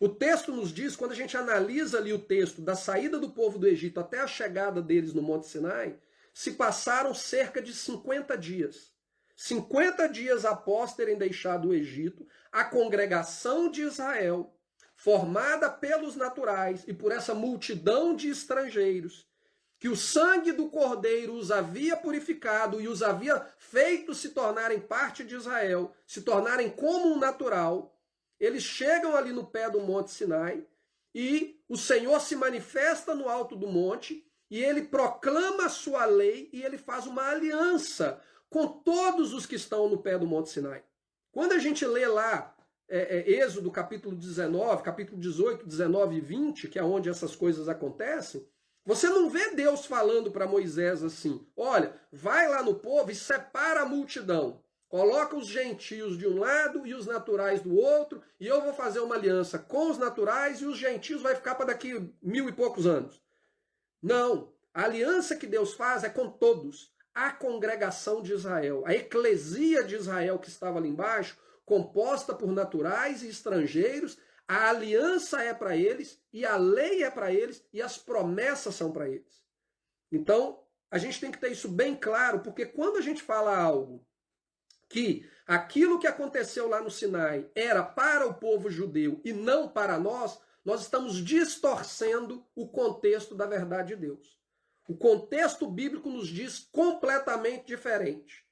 O texto nos diz, quando a gente analisa ali o texto da saída do povo do Egito até a chegada deles no Monte Sinai, se passaram cerca de 50 dias. 50 dias após terem deixado o Egito, a congregação de Israel, formada pelos naturais e por essa multidão de estrangeiros, que o sangue do Cordeiro os havia purificado e os havia feito se tornarem parte de Israel, se tornarem como um natural, eles chegam ali no pé do Monte Sinai e o Senhor se manifesta no alto do monte e ele proclama a sua lei e ele faz uma aliança com todos os que estão no pé do Monte Sinai. Quando a gente lê lá Êxodo capítulo 19, capítulo 18, 19 e 20, que é onde essas coisas acontecem, você não vê Deus falando para Moisés assim, olha, vai lá no povo e separa a multidão, coloca os gentios de um lado e os naturais do outro, e eu vou fazer uma aliança com os naturais e os gentios vai ficar para daqui 1000 e poucos anos. Não, a aliança que Deus faz é com todos, a congregação de Israel, a eclesia de Israel que estava ali embaixo, composta por naturais e estrangeiros, a aliança é para eles, e a lei é para eles, e as promessas são para eles. Então, a gente tem que ter isso bem claro, porque quando a gente fala algo que aquilo que aconteceu lá no Sinai era para o povo judeu e não para nós, nós estamos distorcendo o contexto da verdade de Deus. O contexto bíblico nos diz completamente diferente.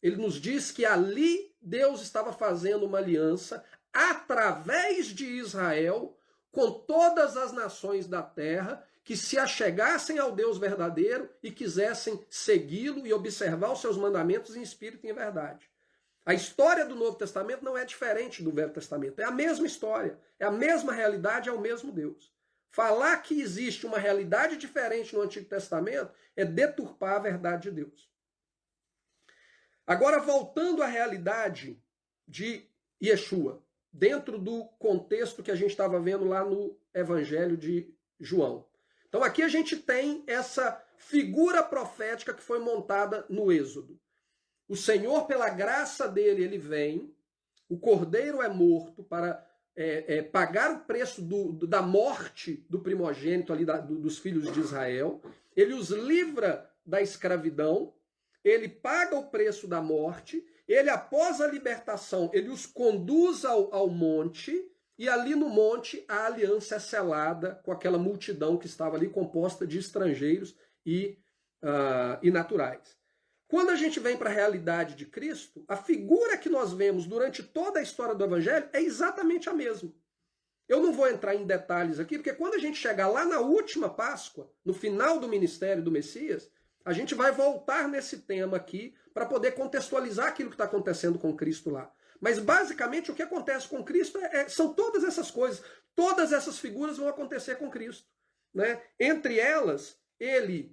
Ele nos diz que ali Deus estava fazendo uma aliança através de Israel com todas as nações da terra que se achegassem ao Deus verdadeiro e quisessem segui-lo e observar os seus mandamentos em espírito e em verdade. A história do Novo Testamento não é diferente do Velho Testamento. É a mesma história, é a mesma realidade, é o mesmo Deus. Falar que existe uma realidade diferente no Antigo Testamento é deturpar a verdade de Deus. Agora, voltando à realidade de Yeshua, dentro do contexto que a gente estava vendo lá no Evangelho de João. Então aqui a gente tem essa figura profética que foi montada no Êxodo. O Senhor, pela graça dele, ele vem, o Cordeiro é morto para pagar o preço da morte do primogênito ali dos filhos de Israel, ele os livra da escravidão, ele paga o preço da morte, ele, após a libertação, ele os conduz ao monte, e ali no monte a aliança é selada com aquela multidão que estava ali composta de estrangeiros e naturais. Quando a gente vem para a realidade de Cristo, a figura que nós vemos durante toda a história do Evangelho é exatamente a mesma. Eu não vou entrar em detalhes aqui, porque quando a gente chegar lá na última Páscoa, no final do ministério do Messias, a gente vai voltar nesse tema aqui para poder contextualizar aquilo que está acontecendo com Cristo lá. Mas basicamente o que acontece com Cristo são todas essas coisas, todas essas figuras vão acontecer com Cristo, né? Entre elas, ele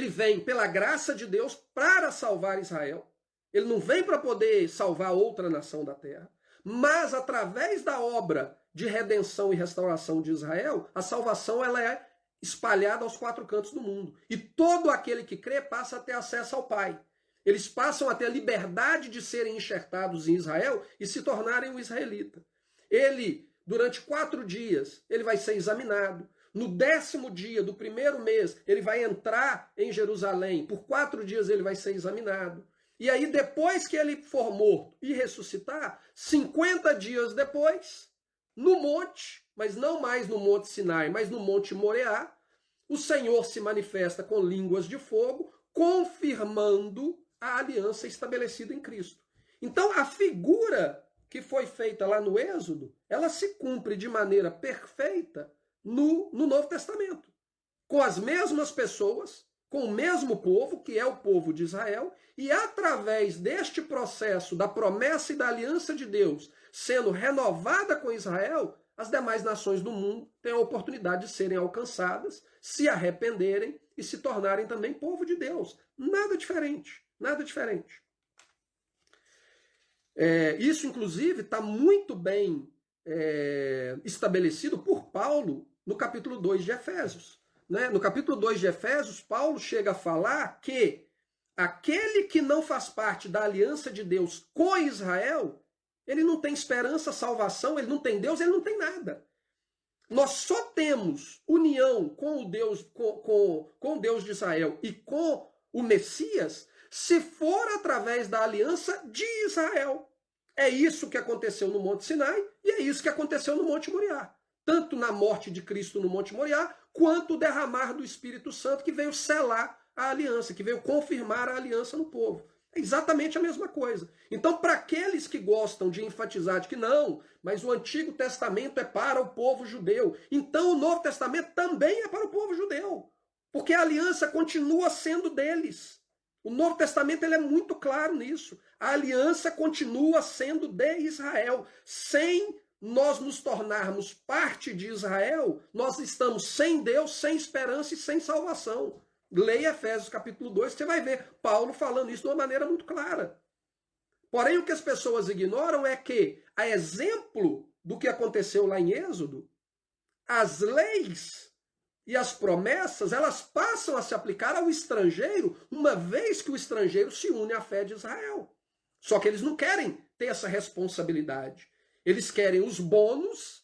vem pela graça de Deus para salvar Israel. Ele não vem para poder salvar outra nação da terra. Mas através da obra de redenção e restauração de Israel, a salvação ela é espalhada aos 4 cantos do mundo. E todo aquele que crê passa a ter acesso ao Pai. Eles passam a ter a liberdade de serem enxertados em Israel e se tornarem um israelita. Ele, durante 4 dias, ele vai ser examinado. No 10º dia do 1º mês, ele vai entrar em Jerusalém. Por 4 dias ele vai ser examinado. E aí, depois que ele for morto e ressuscitar, 50 dias depois, no monte, mas não mais no Monte Sinai, mas no Monte Moreá, o Senhor se manifesta com línguas de fogo, confirmando a aliança estabelecida em Cristo. Então, a figura que foi feita lá no Êxodo, ela se cumpre de maneira perfeita no Novo Testamento. Com as mesmas pessoas, com o mesmo povo, que é o povo de Israel, e através deste processo da promessa e da aliança de Deus sendo renovada com Israel, as demais nações do mundo têm a oportunidade de serem alcançadas, se arrependerem e se tornarem também povo de Deus. Nada diferente, nada diferente. Isso, inclusive, está muito bem estabelecido por Paulo no capítulo 2 de Efésios. Né? No capítulo 2 de Efésios, Paulo chega a falar que aquele que não faz parte da aliança de Deus com Israel, ele não tem esperança, salvação, ele não tem Deus, ele não tem nada. Nós só temos união com o Deus, com o Deus de Israel e com o Messias, se for através da aliança de Israel. É isso que aconteceu no Monte Sinai e é isso que aconteceu no Monte Moriá. Tanto na morte de Cristo no Monte Moriá, quanto o derramar do Espírito Santo que veio selar a aliança, que veio confirmar a aliança no povo. É exatamente a mesma coisa. Então, para aqueles que gostam de enfatizar de que não, mas o Antigo Testamento é para o povo judeu, então o Novo Testamento também é para o povo judeu, porque a aliança continua sendo deles. O Novo Testamento ele é muito claro nisso. A aliança continua sendo de Israel. Sem nós nos tornarmos parte de Israel, nós estamos sem Deus, sem esperança e sem salvação. Leia Efésios capítulo 2, você vai ver Paulo falando isso de uma maneira muito clara. Porém, o que as pessoas ignoram é que, a exemplo do que aconteceu lá em Êxodo, as leis e as promessas, elas passam a se aplicar ao estrangeiro, uma vez que o estrangeiro se une à fé de Israel. Só que eles não querem ter essa responsabilidade. Eles querem os bônus,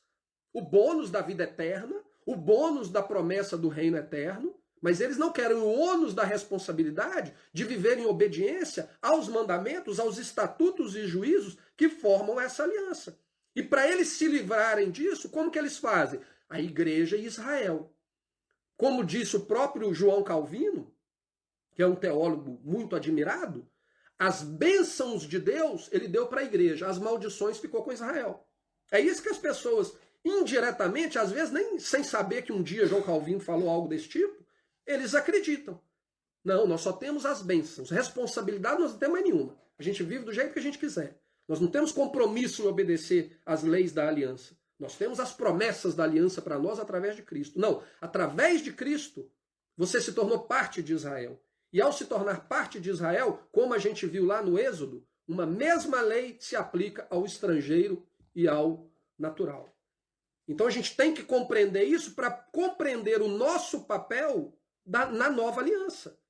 o bônus da vida eterna, o bônus da promessa do reino eterno, mas eles não querem o ônus da responsabilidade de viver em obediência aos mandamentos, aos estatutos e juízos que formam essa aliança. E para eles se livrarem disso, como que eles fazem? A igreja e Israel. Como disse o próprio João Calvino, que é um teólogo muito admirado, as bênçãos de Deus ele deu para a igreja, as maldições ficou com Israel. É isso que as pessoas, indiretamente, às vezes nem sem saber que um dia João Calvino falou algo desse tipo, eles acreditam. Não, nós só temos as bênçãos. Responsabilidade nós não temos mais nenhuma. A gente vive do jeito que a gente quiser. Nós não temos compromisso em obedecer às leis da aliança. Nós temos as promessas da aliança para nós através de Cristo. Não, através de Cristo, você se tornou parte de Israel. E ao se tornar parte de Israel, como a gente viu lá no Êxodo, uma mesma lei se aplica ao estrangeiro e ao natural. Então a gente tem que compreender isso para compreender o nosso papel na nova aliança.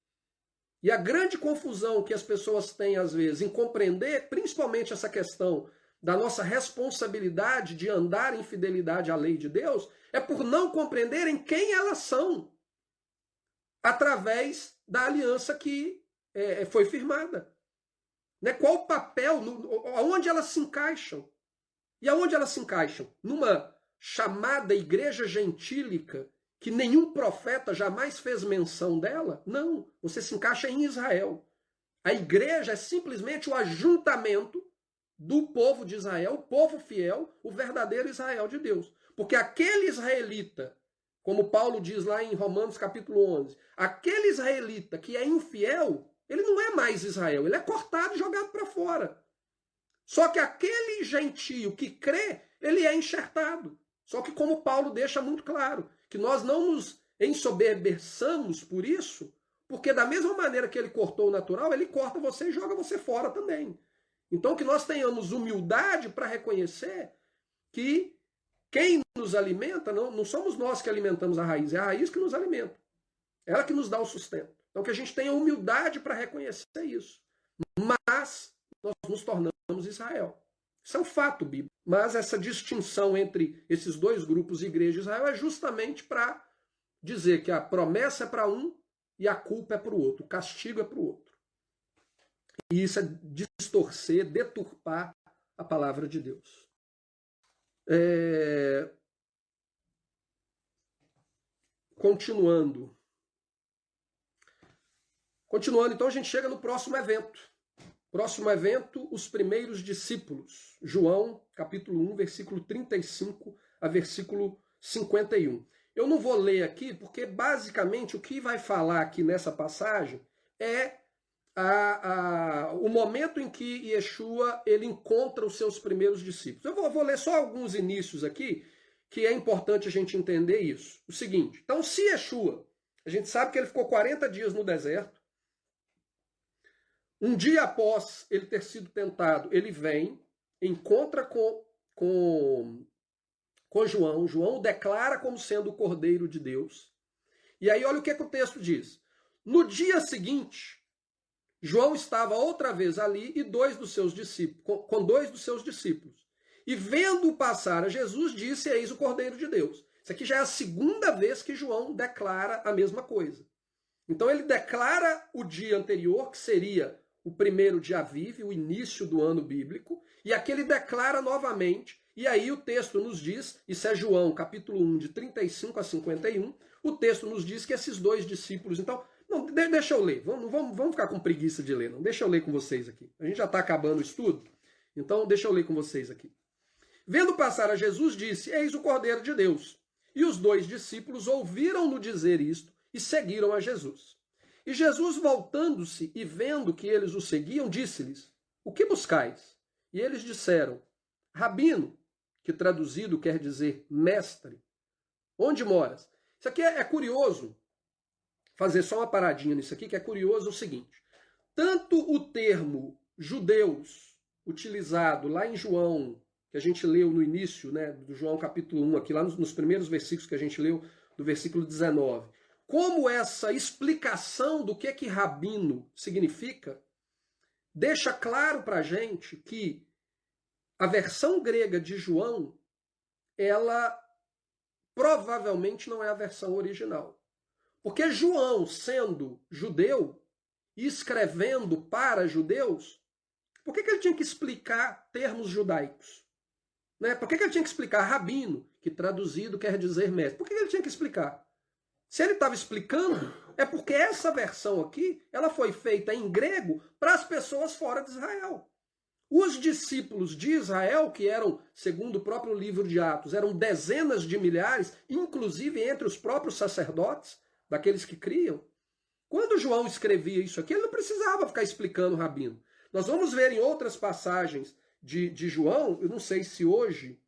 E a grande confusão que as pessoas têm, às vezes, em compreender, principalmente essa questão da nossa responsabilidade de andar em fidelidade à lei de Deus, é por não compreenderem quem elas são através da aliança que foi firmada. Né? Qual o papel, aonde elas se encaixam? E aonde elas se encaixam? Numa chamada igreja gentílica, que nenhum profeta jamais fez menção dela? Não, você se encaixa em Israel. A igreja é simplesmente o ajuntamento do povo de Israel, o povo fiel, o verdadeiro Israel de Deus. Porque aquele israelita, como Paulo diz lá em Romanos capítulo 11, aquele israelita que é infiel, ele não é mais Israel, ele é cortado e jogado para fora. Só que aquele gentio que crê, ele é enxertado. Só que como Paulo deixa muito claro, que nós não nos ensoberbeçamos por isso, Porque da mesma maneira que ele cortou o natural, ele corta você e joga você fora também. Então que nós tenhamos humildade para reconhecer que quem nos alimenta, não somos nós que alimentamos a raiz, é a raiz que nos alimenta. Ela que nos dá o sustento. Então que a gente tenha humildade para reconhecer isso. Mas nós nos tornamos Israel. Isso é um fato bíblico. Mas essa distinção entre esses dois grupos, igreja e Israel, é justamente para dizer que a promessa é para um e a culpa é para o outro, o castigo é para o outro. E isso é distorcer, deturpar a palavra de Deus. Continuando, então a gente chega no próximo evento. Próximo evento, os primeiros discípulos. João, capítulo 1, versículo 35 a versículo 51. Eu não vou ler aqui, porque basicamente o que vai falar aqui nessa passagem é o momento em que Yeshua ele encontra os seus primeiros discípulos. Eu vou ler só alguns inícios aqui, que é importante a gente entender isso. O seguinte, então se Yeshua, a gente sabe que ele ficou 40 dias no deserto, um dia após ele ter sido tentado, ele vem, encontra com João, João o declara como sendo o Cordeiro de Deus, e aí olha o que o texto diz. No dia seguinte, João estava outra vez ali e com dois dos seus discípulos. E vendo passar a Jesus, disse, eis o Cordeiro de Deus. Isso aqui já é a segunda vez que João declara a mesma coisa. Então ele declara o dia anterior, que seria o primeiro de Aviv, o início do ano bíblico, e aqui ele declara novamente, e aí o texto nos diz, isso é João, capítulo 1, de 35 a 51, o texto nos diz que esses dois discípulos, então, não, deixa eu ler, vamos ficar com preguiça de ler, não, deixa eu ler com vocês aqui. A gente já está acabando o estudo, então deixa eu ler com vocês aqui. Vendo passar a Jesus, disse, eis o Cordeiro de Deus. E os dois discípulos ouviram-no dizer isto e seguiram a Jesus. E Jesus, voltando-se e vendo que eles o seguiam, disse-lhes, o que buscais? E eles disseram, Rabino, que traduzido quer dizer mestre, onde moras? Isso aqui é curioso, fazer só uma paradinha nisso aqui, que é curioso o seguinte, tanto o termo judeus, utilizado lá em João, que a gente leu no início, né, do João capítulo 1, aqui lá nos primeiros versículos que a gente leu, do versículo 19, como essa explicação do que rabino significa, deixa claro para a gente que a versão grega de João, ela provavelmente não é a versão original. Porque João, sendo judeu e escrevendo para judeus, por que ele tinha que explicar termos judaicos? Né? Por que ele tinha que explicar rabino, que traduzido quer dizer mestre? Por que ele tinha que explicar? Se ele estava explicando, é porque essa versão aqui, ela foi feita em grego para as pessoas fora de Israel. Os discípulos de Israel, que eram, segundo o próprio livro de Atos, eram dezenas de milhares, inclusive entre os próprios sacerdotes, daqueles que criam. Quando João escrevia isso aqui, ele não precisava ficar explicando rabino. Nós vamos ver em outras passagens de João, eu não sei se hoje,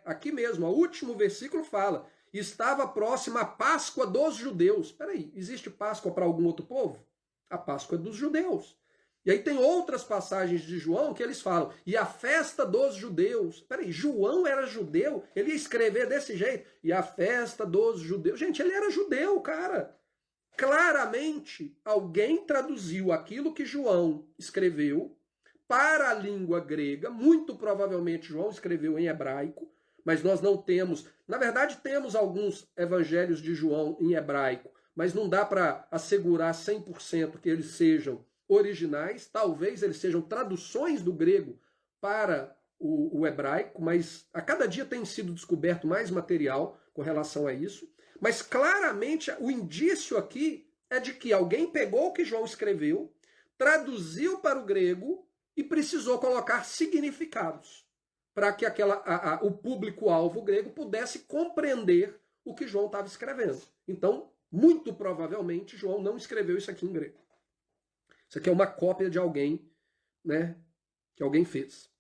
aqui mesmo, o último versículo fala, estava próxima a Páscoa dos judeus. Espera aí, existe Páscoa para algum outro povo? A Páscoa é dos judeus. E aí tem outras passagens de João que eles falam, e a festa dos judeus. Espera aí, João era judeu? Ele ia escrever desse jeito? E a festa dos judeus. Gente, ele era judeu, cara. Claramente, alguém traduziu aquilo que João escreveu para a língua grega. Muito provavelmente João escreveu em hebraico, mas nós não temos... Na verdade, temos alguns evangelhos de João em hebraico, mas não dá para assegurar 100% que eles sejam originais. Talvez eles sejam traduções do grego para o hebraico, mas a cada dia tem sido descoberto mais material com relação a isso. Mas claramente o indício aqui é de que alguém pegou o que João escreveu, traduziu para o grego e precisou colocar significados para que o público-alvo grego pudesse compreender o que João estava escrevendo. Então, muito provavelmente, João não escreveu isso aqui em grego. Isso aqui é uma cópia de alguém, né, que alguém fez.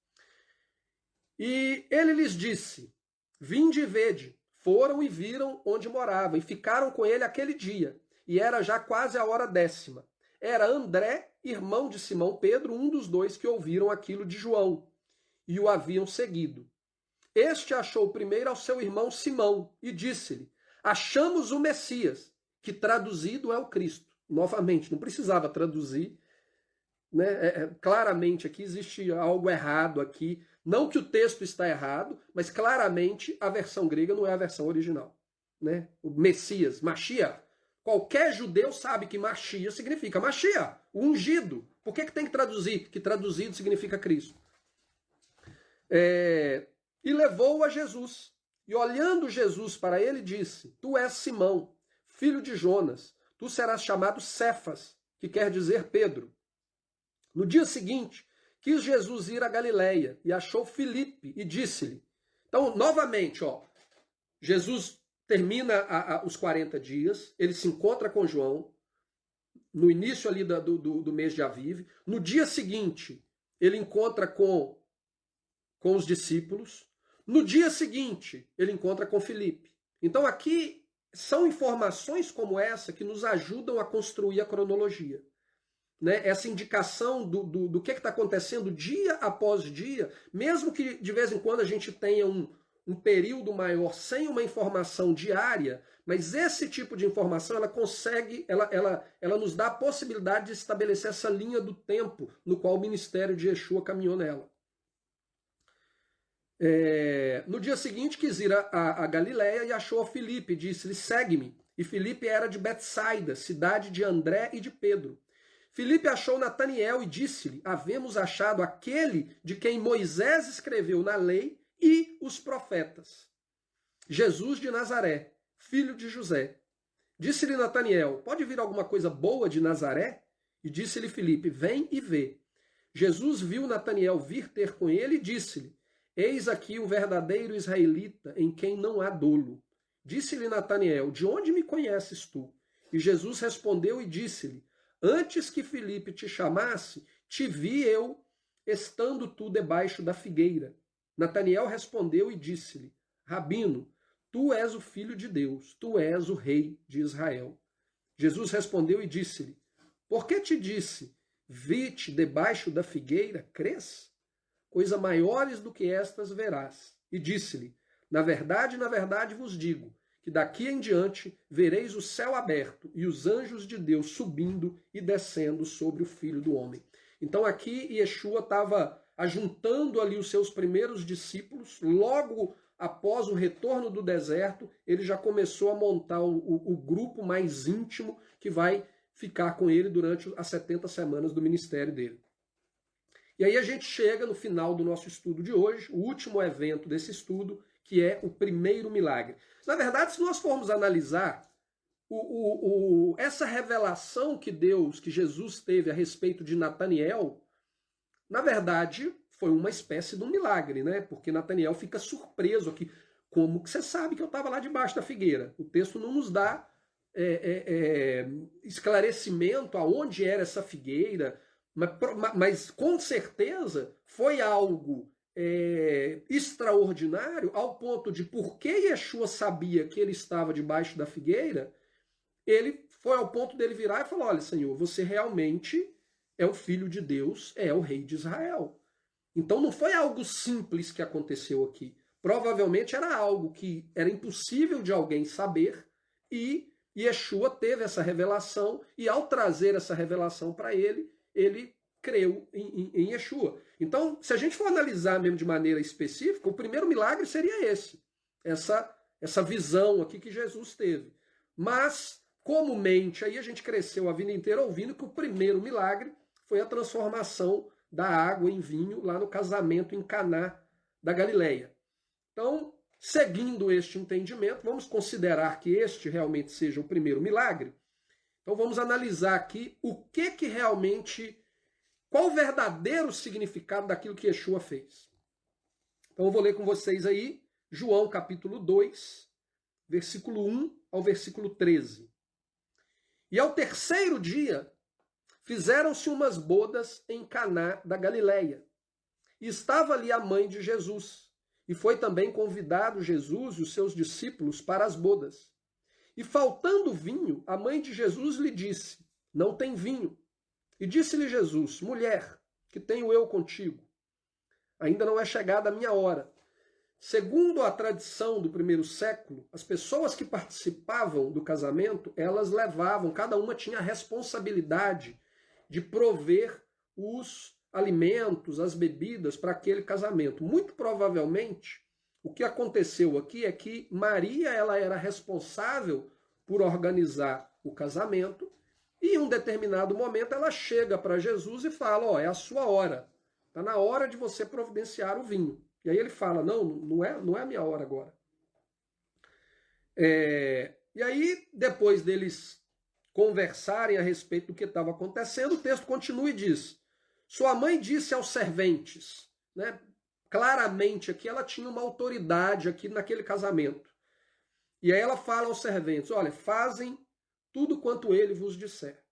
E ele lhes disse, vinde e vede. Foram e viram onde morava, e ficaram com ele aquele dia. e era já quase a hora 10ª. Era André, irmão de Simão Pedro, um dos dois que ouviram aquilo de João, e o haviam seguido. Este achou primeiro ao seu irmão Simão, e disse-lhe, achamos o Messias, que traduzido é o Cristo. Novamente, não precisava traduzir, né? Claramente aqui existe algo errado aqui. Não que o texto está errado, mas claramente a versão grega não é a versão original. Né? O Messias, Mashiach. Qualquer judeu sabe que Mashiach significa Mashiach, o ungido. Por que tem que traduzir? Que traduzido significa Cristo. E levou-o a Jesus. E olhando Jesus para ele, disse, tu és Simão, filho de Jonas. Tu serás chamado Cefas, que quer dizer Pedro. No dia seguinte, quis Jesus ir a Galiléia e achou Filipe e disse-lhe. Então, novamente, Jesus termina os 40 dias, ele se encontra com João, no início ali do mês de Aviv. No dia seguinte, ele encontra com os discípulos. No dia seguinte, ele encontra com Filipe. Então, aqui são informações como essa que nos ajudam a construir a cronologia. Né? Essa indicação do que está acontecendo dia após dia, mesmo que de vez em quando a gente tenha um período maior sem uma informação diária, mas esse tipo de informação ela consegue, ela nos dá a possibilidade de estabelecer essa linha do tempo no qual o ministério de Yeshua caminhou nela. No dia seguinte quis ir a Galiléia e achou a Filipe, disse-lhe, segue-me. E Filipe era de Betsaida, cidade de André e de Pedro. Filipe achou Nataniel e disse-lhe, havemos achado aquele de quem Moisés escreveu na lei e os profetas. Jesus de Nazaré, filho de José. Disse-lhe Nataniel, pode vir alguma coisa boa de Nazaré? E disse-lhe Filipe, vem e vê. Jesus viu Nataniel vir ter com ele e disse-lhe, eis aqui o verdadeiro israelita em quem não há dolo. Disse-lhe Nataniel, de onde me conheces tu? E Jesus respondeu e disse-lhe, antes que Filipe te chamasse, te vi eu, estando tu debaixo da figueira. Nataniel respondeu e disse-lhe, Rabino, tu és o Filho de Deus, tu és o Rei de Israel. Jesus respondeu e disse-lhe, por que te disse, vi-te debaixo da figueira, crês? Coisa maiores do que estas verás. E disse-lhe, na verdade vos digo, que daqui em diante vereis o céu aberto e os anjos de Deus subindo e descendo sobre o Filho do Homem. Então aqui Yeshua estava ajuntando ali os seus primeiros discípulos, logo após o retorno do deserto, ele já começou a montar o grupo mais íntimo que vai ficar com ele durante as 70 semanas do ministério dele. E aí a gente chega no final do nosso estudo de hoje, o último evento desse estudo, que é o primeiro milagre. Na verdade, se nós formos analisar essa revelação que Jesus teve a respeito de Nataniel, na verdade, foi uma espécie de um milagre, né? Porque Nataniel fica surpreso aqui. Como que você sabe que eu estava lá debaixo da figueira? O texto não nos dá esclarecimento aonde era essa figueira, mas com certeza foi algo extraordinário ao ponto de porque Yeshua sabia que ele estava debaixo da figueira, ele foi ao ponto dele virar e falar, olha, Senhor, você realmente é o Filho de Deus, é o Rei de Israel. Então não foi algo simples que aconteceu aqui. Provavelmente era algo que era impossível de alguém saber e Yeshua teve essa revelação e ao trazer essa revelação para ele creu em Yeshua. Então, se a gente for analisar mesmo de maneira específica, o primeiro milagre seria essa visão aqui que Jesus teve. Mas, comumente, aí a gente cresceu a vida inteira ouvindo que o primeiro milagre foi a transformação da água em vinho lá no casamento em Caná da Galileia. Então, seguindo este entendimento, vamos considerar que este realmente seja o primeiro milagre. Então, vamos analisar aqui qual o verdadeiro significado daquilo que Yeshua fez. Então eu vou ler com vocês aí, João capítulo 2, versículo 1 ao versículo 13. E ao terceiro dia, fizeram-se umas bodas em Caná da Galileia. E estava ali a mãe de Jesus. E foi também convidado Jesus e os seus discípulos para as bodas. E faltando vinho, a mãe de Jesus lhe disse: não tem vinho. E disse-lhe Jesus: mulher, que tenho eu contigo? Ainda não é chegada a minha hora. Segundo a tradição do primeiro século, as pessoas que participavam do casamento, elas levavam, cada uma tinha a responsabilidade de prover os alimentos, as bebidas para aquele casamento. Muito provavelmente, o que aconteceu aqui é que Maria ela era responsável por organizar o casamento e em um determinado momento ela chega para Jesus e fala: ó, é a sua hora, está na hora de você providenciar o vinho. E aí ele fala: não é a minha hora agora. E aí, depois deles conversarem a respeito do que estava acontecendo, o texto continua e diz: sua mãe disse aos serventes, né? Claramente aqui ela tinha uma autoridade aqui naquele casamento. E aí ela fala aos serventes: olha, fazem tudo quanto ele vos disser.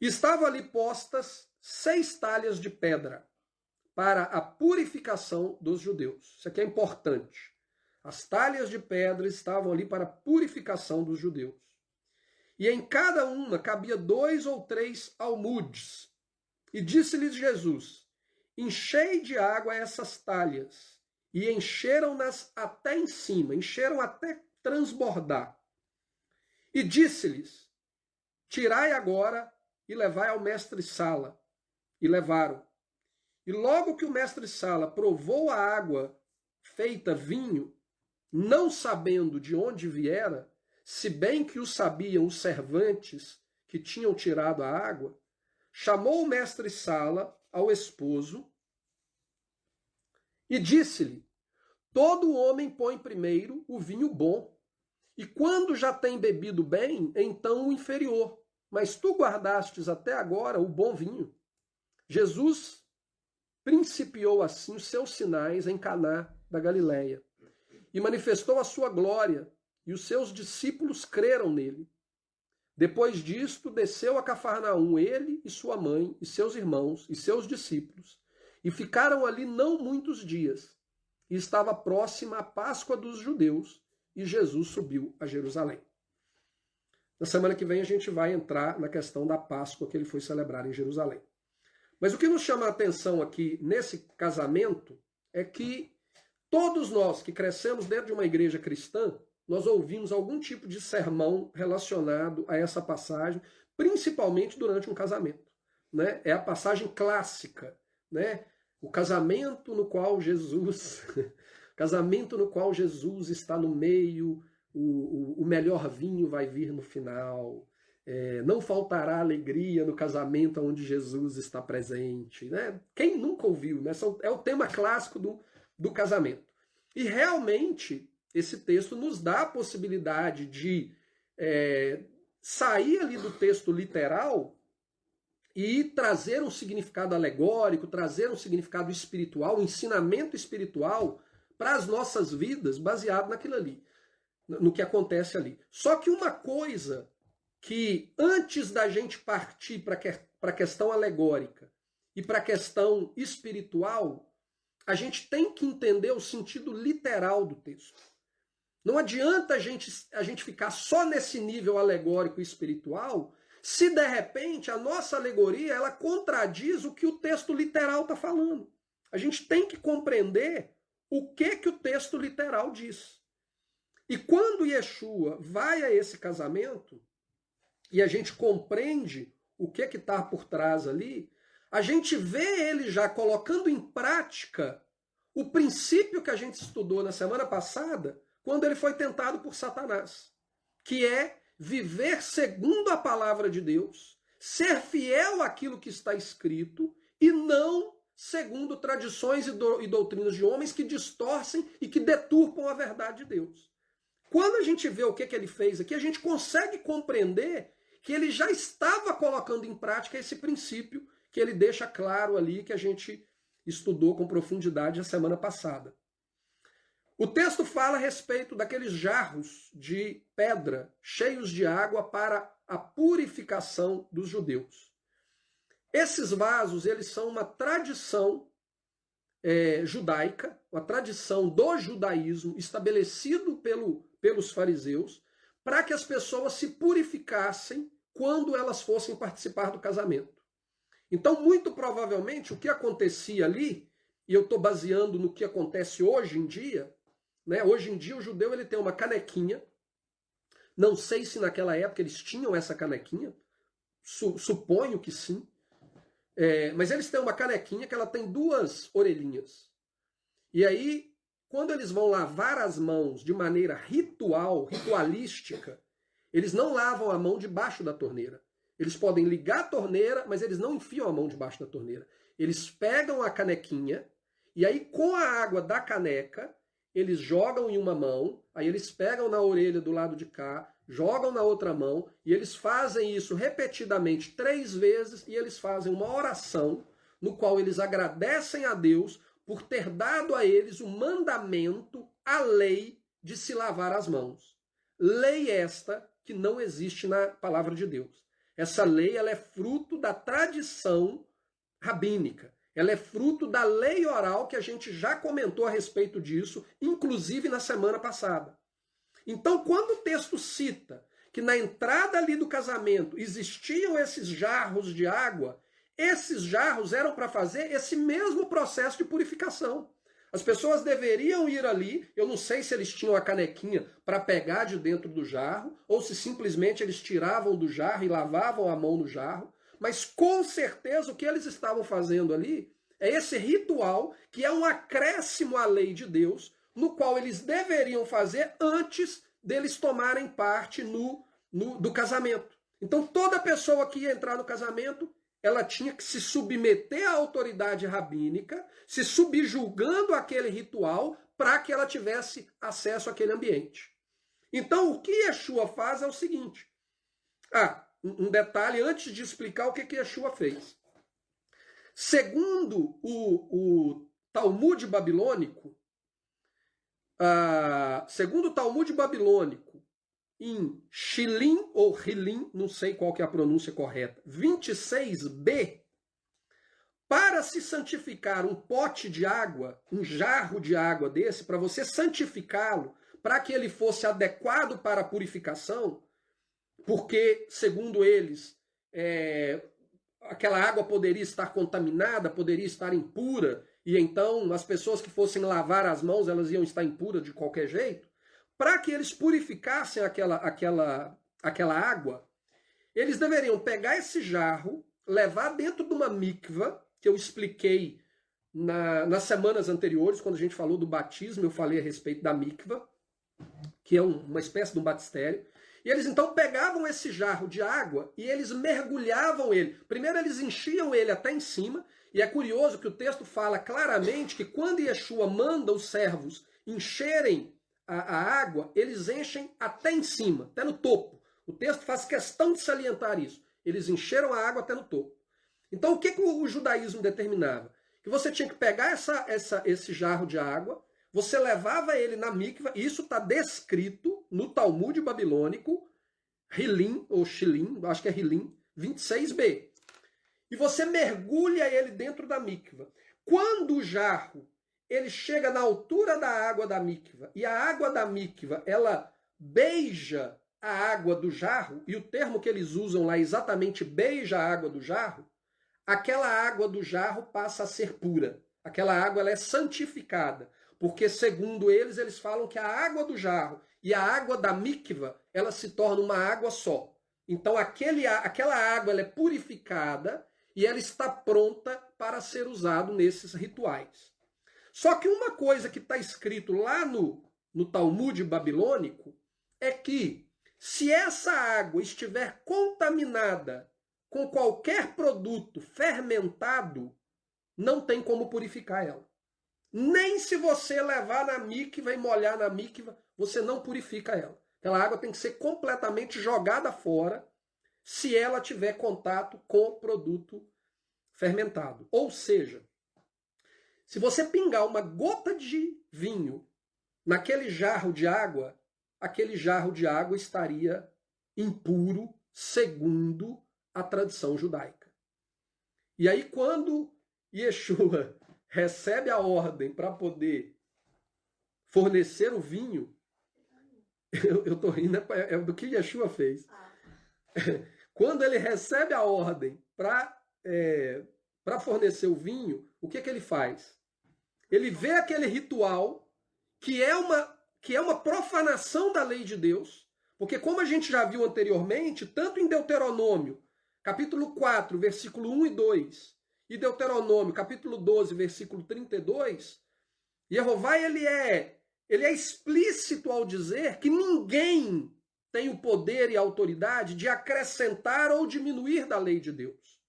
Estavam ali postas 6 talhas de pedra para a purificação dos judeus. Isso aqui é importante. As talhas de pedra estavam ali para a purificação dos judeus. E em cada uma cabia 2 ou 3 almudes. E disse-lhes Jesus: enchei de água essas talhas. E encheram-nas até em cima, encheram até transbordar. E disse-lhes: tirai agora e levai ao mestre-sala. E levaram. E logo que o mestre-sala provou a água feita vinho, não sabendo de onde viera, se bem que o sabiam os servantes que tinham tirado a água, chamou o mestre-sala ao esposo e disse-lhe: todo homem põe primeiro o vinho bom, e quando já tem bebido bem, então o inferior. Mas tu guardastes até agora o bom vinho. Jesus principiou assim os seus sinais em Caná da Galileia e manifestou a sua glória, e os seus discípulos creram nele. Depois disto, desceu a Cafarnaum ele e sua mãe e seus irmãos e seus discípulos, e ficaram ali não muitos dias. E estava próxima a Páscoa dos judeus, e Jesus subiu a Jerusalém. Na semana que vem a gente vai entrar na questão da Páscoa que ele foi celebrar em Jerusalém. Mas o que nos chama a atenção aqui nesse casamento é que todos nós que crescemos dentro de uma igreja cristã, nós ouvimos algum tipo de sermão relacionado a essa passagem, principalmente durante um casamento, né? É a passagem clássica, né? O casamento no qual Jesus, está no meio, o melhor vinho vai vir no final. Não faltará alegria no casamento onde Jesus está presente, né? Quem nunca ouviu, né? É o tema clássico do casamento. E realmente esse texto nos dá a possibilidade de sair ali do texto literal e trazer um significado alegórico, trazer um significado espiritual, um ensinamento espiritual para as nossas vidas baseado naquilo ali, no que acontece ali. Só que uma coisa que antes da gente partir para a questão alegórica e para a questão espiritual, a gente tem que entender o sentido literal do texto. Não adianta a gente ficar só nesse nível alegórico e espiritual, se de repente a nossa alegoria ela contradiz o que o texto literal está falando. A gente tem que compreender o que o texto literal diz. E quando Yeshua vai a esse casamento, e a gente compreende o que está por trás ali, a gente vê ele já colocando em prática o princípio que a gente estudou na semana passada, quando ele foi tentado por Satanás, que é viver segundo a palavra de Deus, ser fiel àquilo que está escrito e não segundo tradições e doutrinas de homens que distorcem e que deturpam a verdade de Deus. Quando a gente vê o que ele fez aqui, a gente consegue compreender que ele já estava colocando em prática esse princípio que ele deixa claro ali, que a gente estudou com profundidade a semana passada. O texto fala a respeito daqueles jarros de pedra cheios de água para a purificação dos judeus. Esses vasos, eles são uma tradição judaica, uma tradição do judaísmo estabelecido pelos fariseus, para que as pessoas se purificassem quando elas fossem participar do casamento. Então, muito provavelmente, o que acontecia ali, e eu estou baseando no que acontece hoje em dia, né? Hoje em dia o judeu ele tem uma canequinha, não sei se naquela época eles tinham essa canequinha, suponho que sim, mas eles têm uma canequinha que ela tem duas orelhinhas. E aí, quando eles vão lavar as mãos de maneira ritualística, eles não lavam a mão debaixo da torneira. Eles podem ligar a torneira, mas eles não enfiam a mão debaixo da torneira. Eles pegam a canequinha e aí com a água da caneca, eles jogam em uma mão, aí eles pegam na orelha do lado de cá, jogam na outra mão e eles fazem isso repetidamente 3 vezes e eles fazem uma oração no qual eles agradecem a Deus por ter dado a eles o mandamento, a lei de se lavar as mãos. Lei esta que não existe na palavra de Deus. Essa lei ela é fruto da tradição rabínica. Ela é fruto da lei oral que a gente já comentou a respeito disso, inclusive na semana passada. Então, quando o texto cita que na entrada ali do casamento existiam esses jarros de água, esses jarros eram para fazer esse mesmo processo de purificação. As pessoas deveriam ir ali, eu não sei se eles tinham a canequinha para pegar de dentro do jarro, ou se simplesmente eles tiravam do jarro e lavavam a mão no jarro, mas com certeza o que eles estavam fazendo ali é esse ritual que é um acréscimo à lei de Deus, no qual eles deveriam fazer antes deles tomarem parte do casamento. Então toda pessoa que ia entrar no casamento, ela tinha que se submeter à autoridade rabínica, se subjugando àquele ritual para que ela tivesse acesso àquele ambiente. Então, o que Yeshua faz é o seguinte. Um detalhe antes de explicar o que Yeshua fez. Segundo o Talmud babilônico, em Shilim ou Hilim, não sei qual que é a pronúncia correta, 26b, para se santificar um pote de água, um jarro de água desse, para você santificá-lo, para que ele fosse adequado para a purificação, porque, segundo eles, aquela água poderia estar contaminada, poderia estar impura, e então as pessoas que fossem lavar as mãos, elas iam estar impuras de qualquer jeito. Para que eles purificassem aquela água, eles deveriam pegar esse jarro, levar dentro de uma mikva, que eu expliquei nas semanas anteriores, quando a gente falou do batismo, eu falei a respeito da mikva, que é uma espécie de um batistério. E eles então pegavam esse jarro de água e eles mergulhavam ele. Primeiro eles enchiam ele até em cima, e é curioso que o texto fala claramente que quando Yeshua manda os servos encherem a água, eles enchem até em cima, até no topo. O texto faz questão de salientar isso. Eles encheram a água até no topo. Então o que o judaísmo determinava? Que você tinha que pegar esse jarro de água, você levava ele na mikva, e isso está descrito no Talmud babilônico, Hilim, ou Shilim, acho que é Hilim, 26b. E você mergulha ele dentro da mikva. Quando o jarro ele chega na altura da água da mikva, e a água da mikva, ela beija a água do jarro, e o termo que eles usam lá é exatamente beija a água do jarro, aquela água do jarro passa a ser pura. Aquela água ela é santificada, porque segundo eles falam que a água do jarro e a água da mikva, ela se torna uma água só. Então aquela água ela é purificada e ela está pronta para ser usada nesses rituais. Só que uma coisa que está escrito lá no Talmud babilônico é que se essa água estiver contaminada com qualquer produto fermentado, não tem como purificar ela. Nem se você levar na mikva e molhar na mikva, você não purifica ela. Aquela água tem que ser completamente jogada fora se ela tiver contato com produto fermentado. Ou seja, se você pingar uma gota de vinho naquele jarro de água, aquele jarro de água estaria impuro, segundo a tradição judaica. E aí, quando Yeshua recebe a ordem para poder fornecer o vinho, eu tô rindo, é do que Yeshua fez. Quando ele recebe a ordem para fornecer o vinho, o que ele faz? Ele vê aquele ritual que é uma profanação da lei de Deus, porque como a gente já viu anteriormente, tanto em Deuteronômio, capítulo 4, versículo 1 e 2, e Deuteronômio, capítulo 12, versículo 32, Jeová ele é explícito ao dizer que ninguém tem o poder e a autoridade de acrescentar ou diminuir da lei de Deus.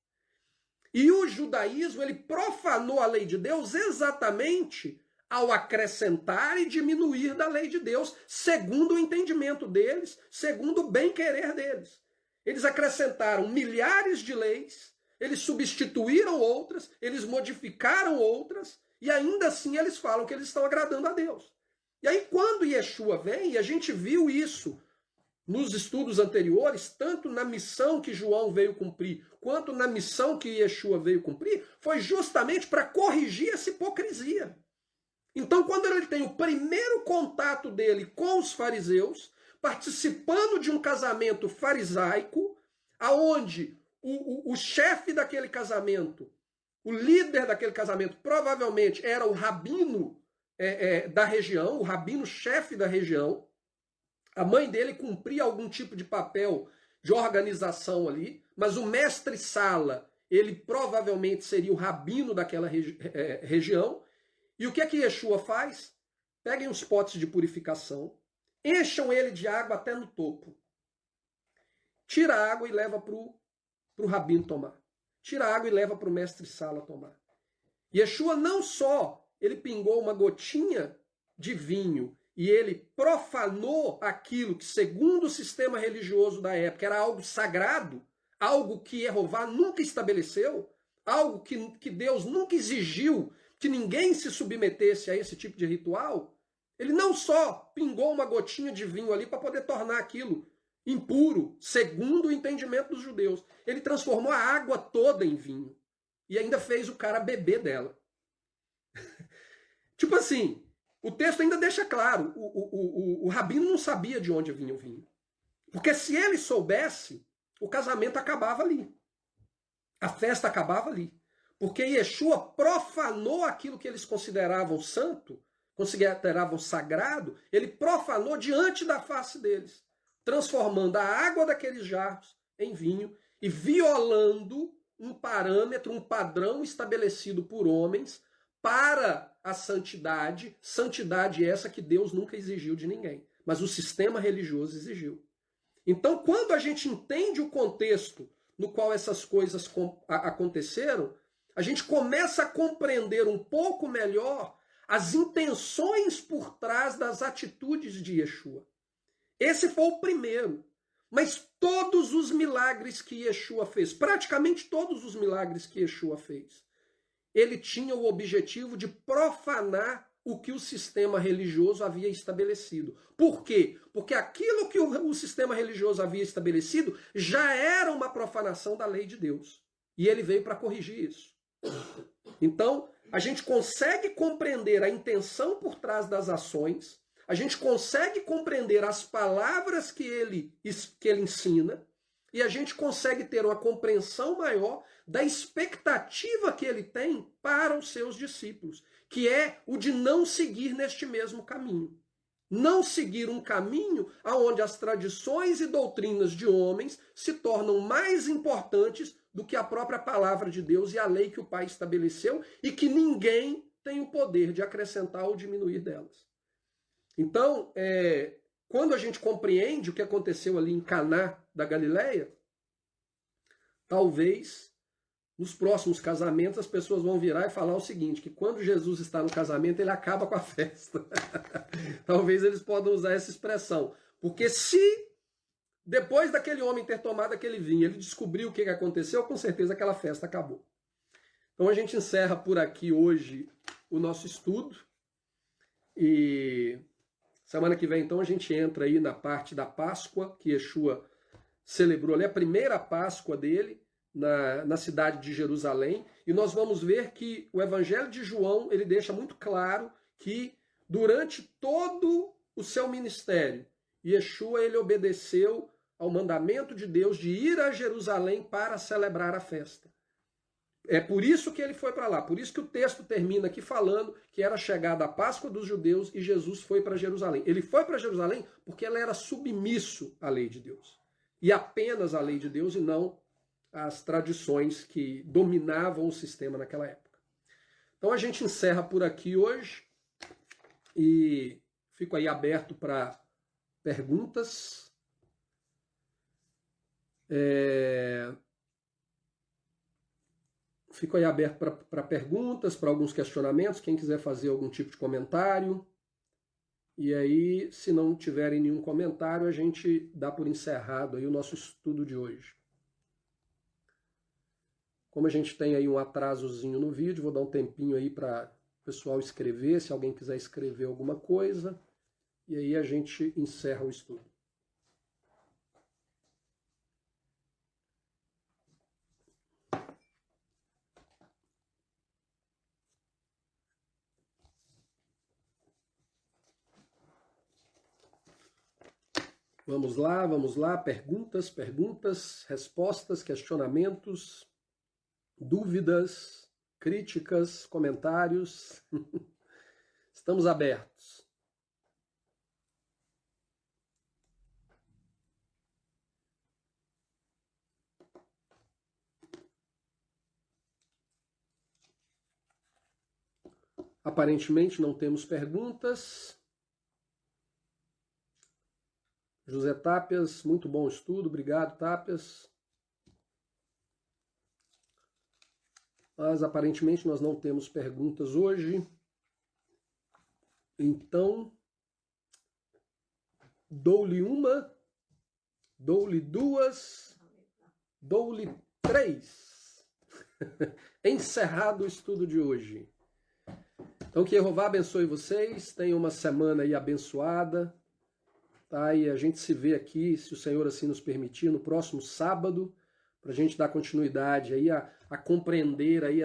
E o judaísmo, ele profanou a lei de Deus exatamente ao acrescentar e diminuir da lei de Deus, segundo o entendimento deles, segundo o bem-querer deles. Eles acrescentaram milhares de leis, eles substituíram outras, eles modificaram outras, e ainda assim eles falam que eles estão agradando a Deus. E aí quando Yeshua vem, e a gente viu isso nos estudos anteriores, tanto na missão que João veio cumprir, quanto na missão que Yeshua veio cumprir, foi justamente para corrigir essa hipocrisia. Então, quando ele tem o primeiro contato dele com os fariseus, participando de um casamento farisaico, aonde o chefe daquele casamento, o líder daquele casamento, provavelmente era o rabino da região, o rabino-chefe da região. A mãe dele cumpria algum tipo de papel de organização ali, mas o mestre-sala, ele provavelmente seria o rabino daquela região. E o que é que Yeshua faz? Peguem os potes de purificação, encham ele de água até no topo. Tira a água e leva para o rabino tomar. Tira a água e leva para o mestre-sala tomar. Yeshua não só ele pingou uma gotinha de vinho e ele profanou aquilo que, segundo o sistema religioso da época, era algo sagrado, algo que Jeová nunca estabeleceu, algo que Deus nunca exigiu que ninguém se submetesse a esse tipo de ritual. Ele não só pingou uma gotinha de vinho ali para poder tornar aquilo impuro, segundo o entendimento dos judeus. Ele transformou a água toda em vinho e ainda fez o cara beber dela. Tipo assim, o texto ainda deixa claro, o rabino não sabia de onde vinha o vinho. Porque se ele soubesse, o casamento acabava ali. A festa acabava ali. Porque Yeshua profanou aquilo que eles consideravam santo, consideravam sagrado, ele profanou diante da face deles, transformando a água daqueles jarros em vinho e violando um parâmetro, um padrão estabelecido por homens para a santidade, santidade essa que Deus nunca exigiu de ninguém, mas o sistema religioso exigiu. Então, quando a gente entende o contexto no qual essas coisas aconteceram, a gente começa a compreender um pouco melhor as intenções por trás das atitudes de Yeshua. Esse foi o primeiro. Mas todos os milagres que Yeshua fez, praticamente todos os milagres que Yeshua fez, ele tinha o objetivo de profanar o que o sistema religioso havia estabelecido. Por quê? Porque aquilo que o sistema religioso havia estabelecido já era uma profanação da lei de Deus. E ele veio para corrigir isso. Então, a gente consegue compreender a intenção por trás das ações, a gente consegue compreender as palavras que ele ensina, e a gente consegue ter uma compreensão maior da expectativa que ele tem para os seus discípulos, que é o de não seguir neste mesmo caminho. Não seguir um caminho onde as tradições e doutrinas de homens se tornam mais importantes do que a própria palavra de Deus e a lei que o Pai estabeleceu e que ninguém tem o poder de acrescentar ou diminuir delas. Então, quando a gente compreende o que aconteceu ali em Caná da Galileia, talvez nos próximos casamentos as pessoas vão virar e falar o seguinte, que quando Jesus está no casamento, ele acaba com a festa. Talvez eles possam usar essa expressão. Porque se depois daquele homem ter tomado aquele vinho, ele descobriu o que aconteceu, com certeza aquela festa acabou. Então a gente encerra por aqui hoje o nosso estudo. E semana que vem, então, a gente entra aí na parte da Páscoa, que Yeshua celebrou ali, a primeira Páscoa dele, na cidade de Jerusalém, e nós vamos ver que o Evangelho de João, ele deixa muito claro que durante todo o seu ministério Yeshua, ele obedeceu ao mandamento de Deus de ir a Jerusalém para celebrar a festa. É por isso que ele foi para lá, por isso que o texto termina aqui falando que era chegada a Páscoa dos judeus e Jesus foi para Jerusalém. Ele foi para Jerusalém porque ele era submisso à lei de Deus. E apenas à lei de Deus e não às tradições que dominavam o sistema naquela época. Então a gente encerra por aqui hoje e fico aí aberto para perguntas. Fico aí aberto para perguntas, para alguns questionamentos, quem quiser fazer algum tipo de comentário. E aí, se não tiverem nenhum comentário, a gente dá por encerrado aí o nosso estudo de hoje. Como a gente tem aí um atrasozinho no vídeo, vou dar um tempinho aí para o pessoal escrever, se alguém quiser escrever alguma coisa. E aí a gente encerra o estudo. Vamos lá, perguntas, respostas, questionamentos, dúvidas, críticas, comentários. Estamos abertos. Aparentemente não temos perguntas. José Tapias, muito bom estudo, obrigado, Tapias. Mas aparentemente nós não temos perguntas hoje. Então, dou-lhe uma, dou-lhe duas, dou-lhe três. Encerrado o estudo de hoje. Então que Jeová abençoe vocês, tenham uma semana aí abençoada. Tá? E a gente se vê aqui, se o Senhor assim nos permitir, no próximo sábado, para a gente dar continuidade aí a compreender aí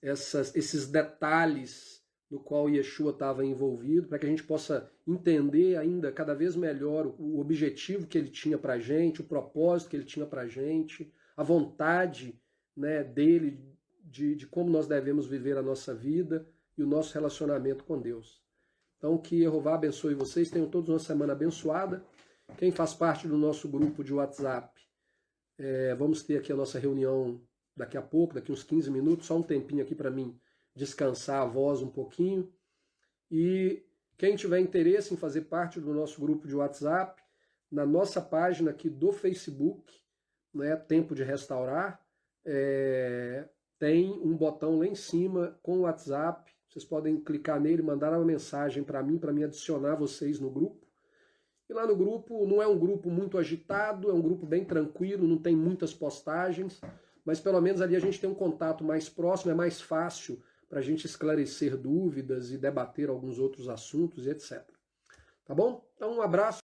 esses detalhes no qual Yeshua estava envolvido, para que a gente possa entender ainda cada vez melhor o objetivo que ele tinha para a gente, o propósito que ele tinha para a gente, a vontade, né, dele de como nós devemos viver a nossa vida e o nosso relacionamento com Deus. Então, que Jeová abençoe vocês, tenham todos uma semana abençoada. Quem faz parte do nosso grupo de WhatsApp, vamos ter aqui a nossa reunião daqui a pouco, daqui uns 15 minutos, só um tempinho aqui para mim descansar a voz um pouquinho. E quem tiver interesse em fazer parte do nosso grupo de WhatsApp, na nossa página aqui do Facebook, né, Tempo de Restaurar, tem um botão lá em cima com o WhatsApp. Vocês podem clicar nele e mandar uma mensagem para mim adicionar vocês no grupo. E lá no grupo, não é um grupo muito agitado, é um grupo bem tranquilo, não tem muitas postagens, mas pelo menos ali a gente tem um contato mais próximo, é mais fácil para a gente esclarecer dúvidas e debater alguns outros assuntos e etc. Tá bom? Então um abraço.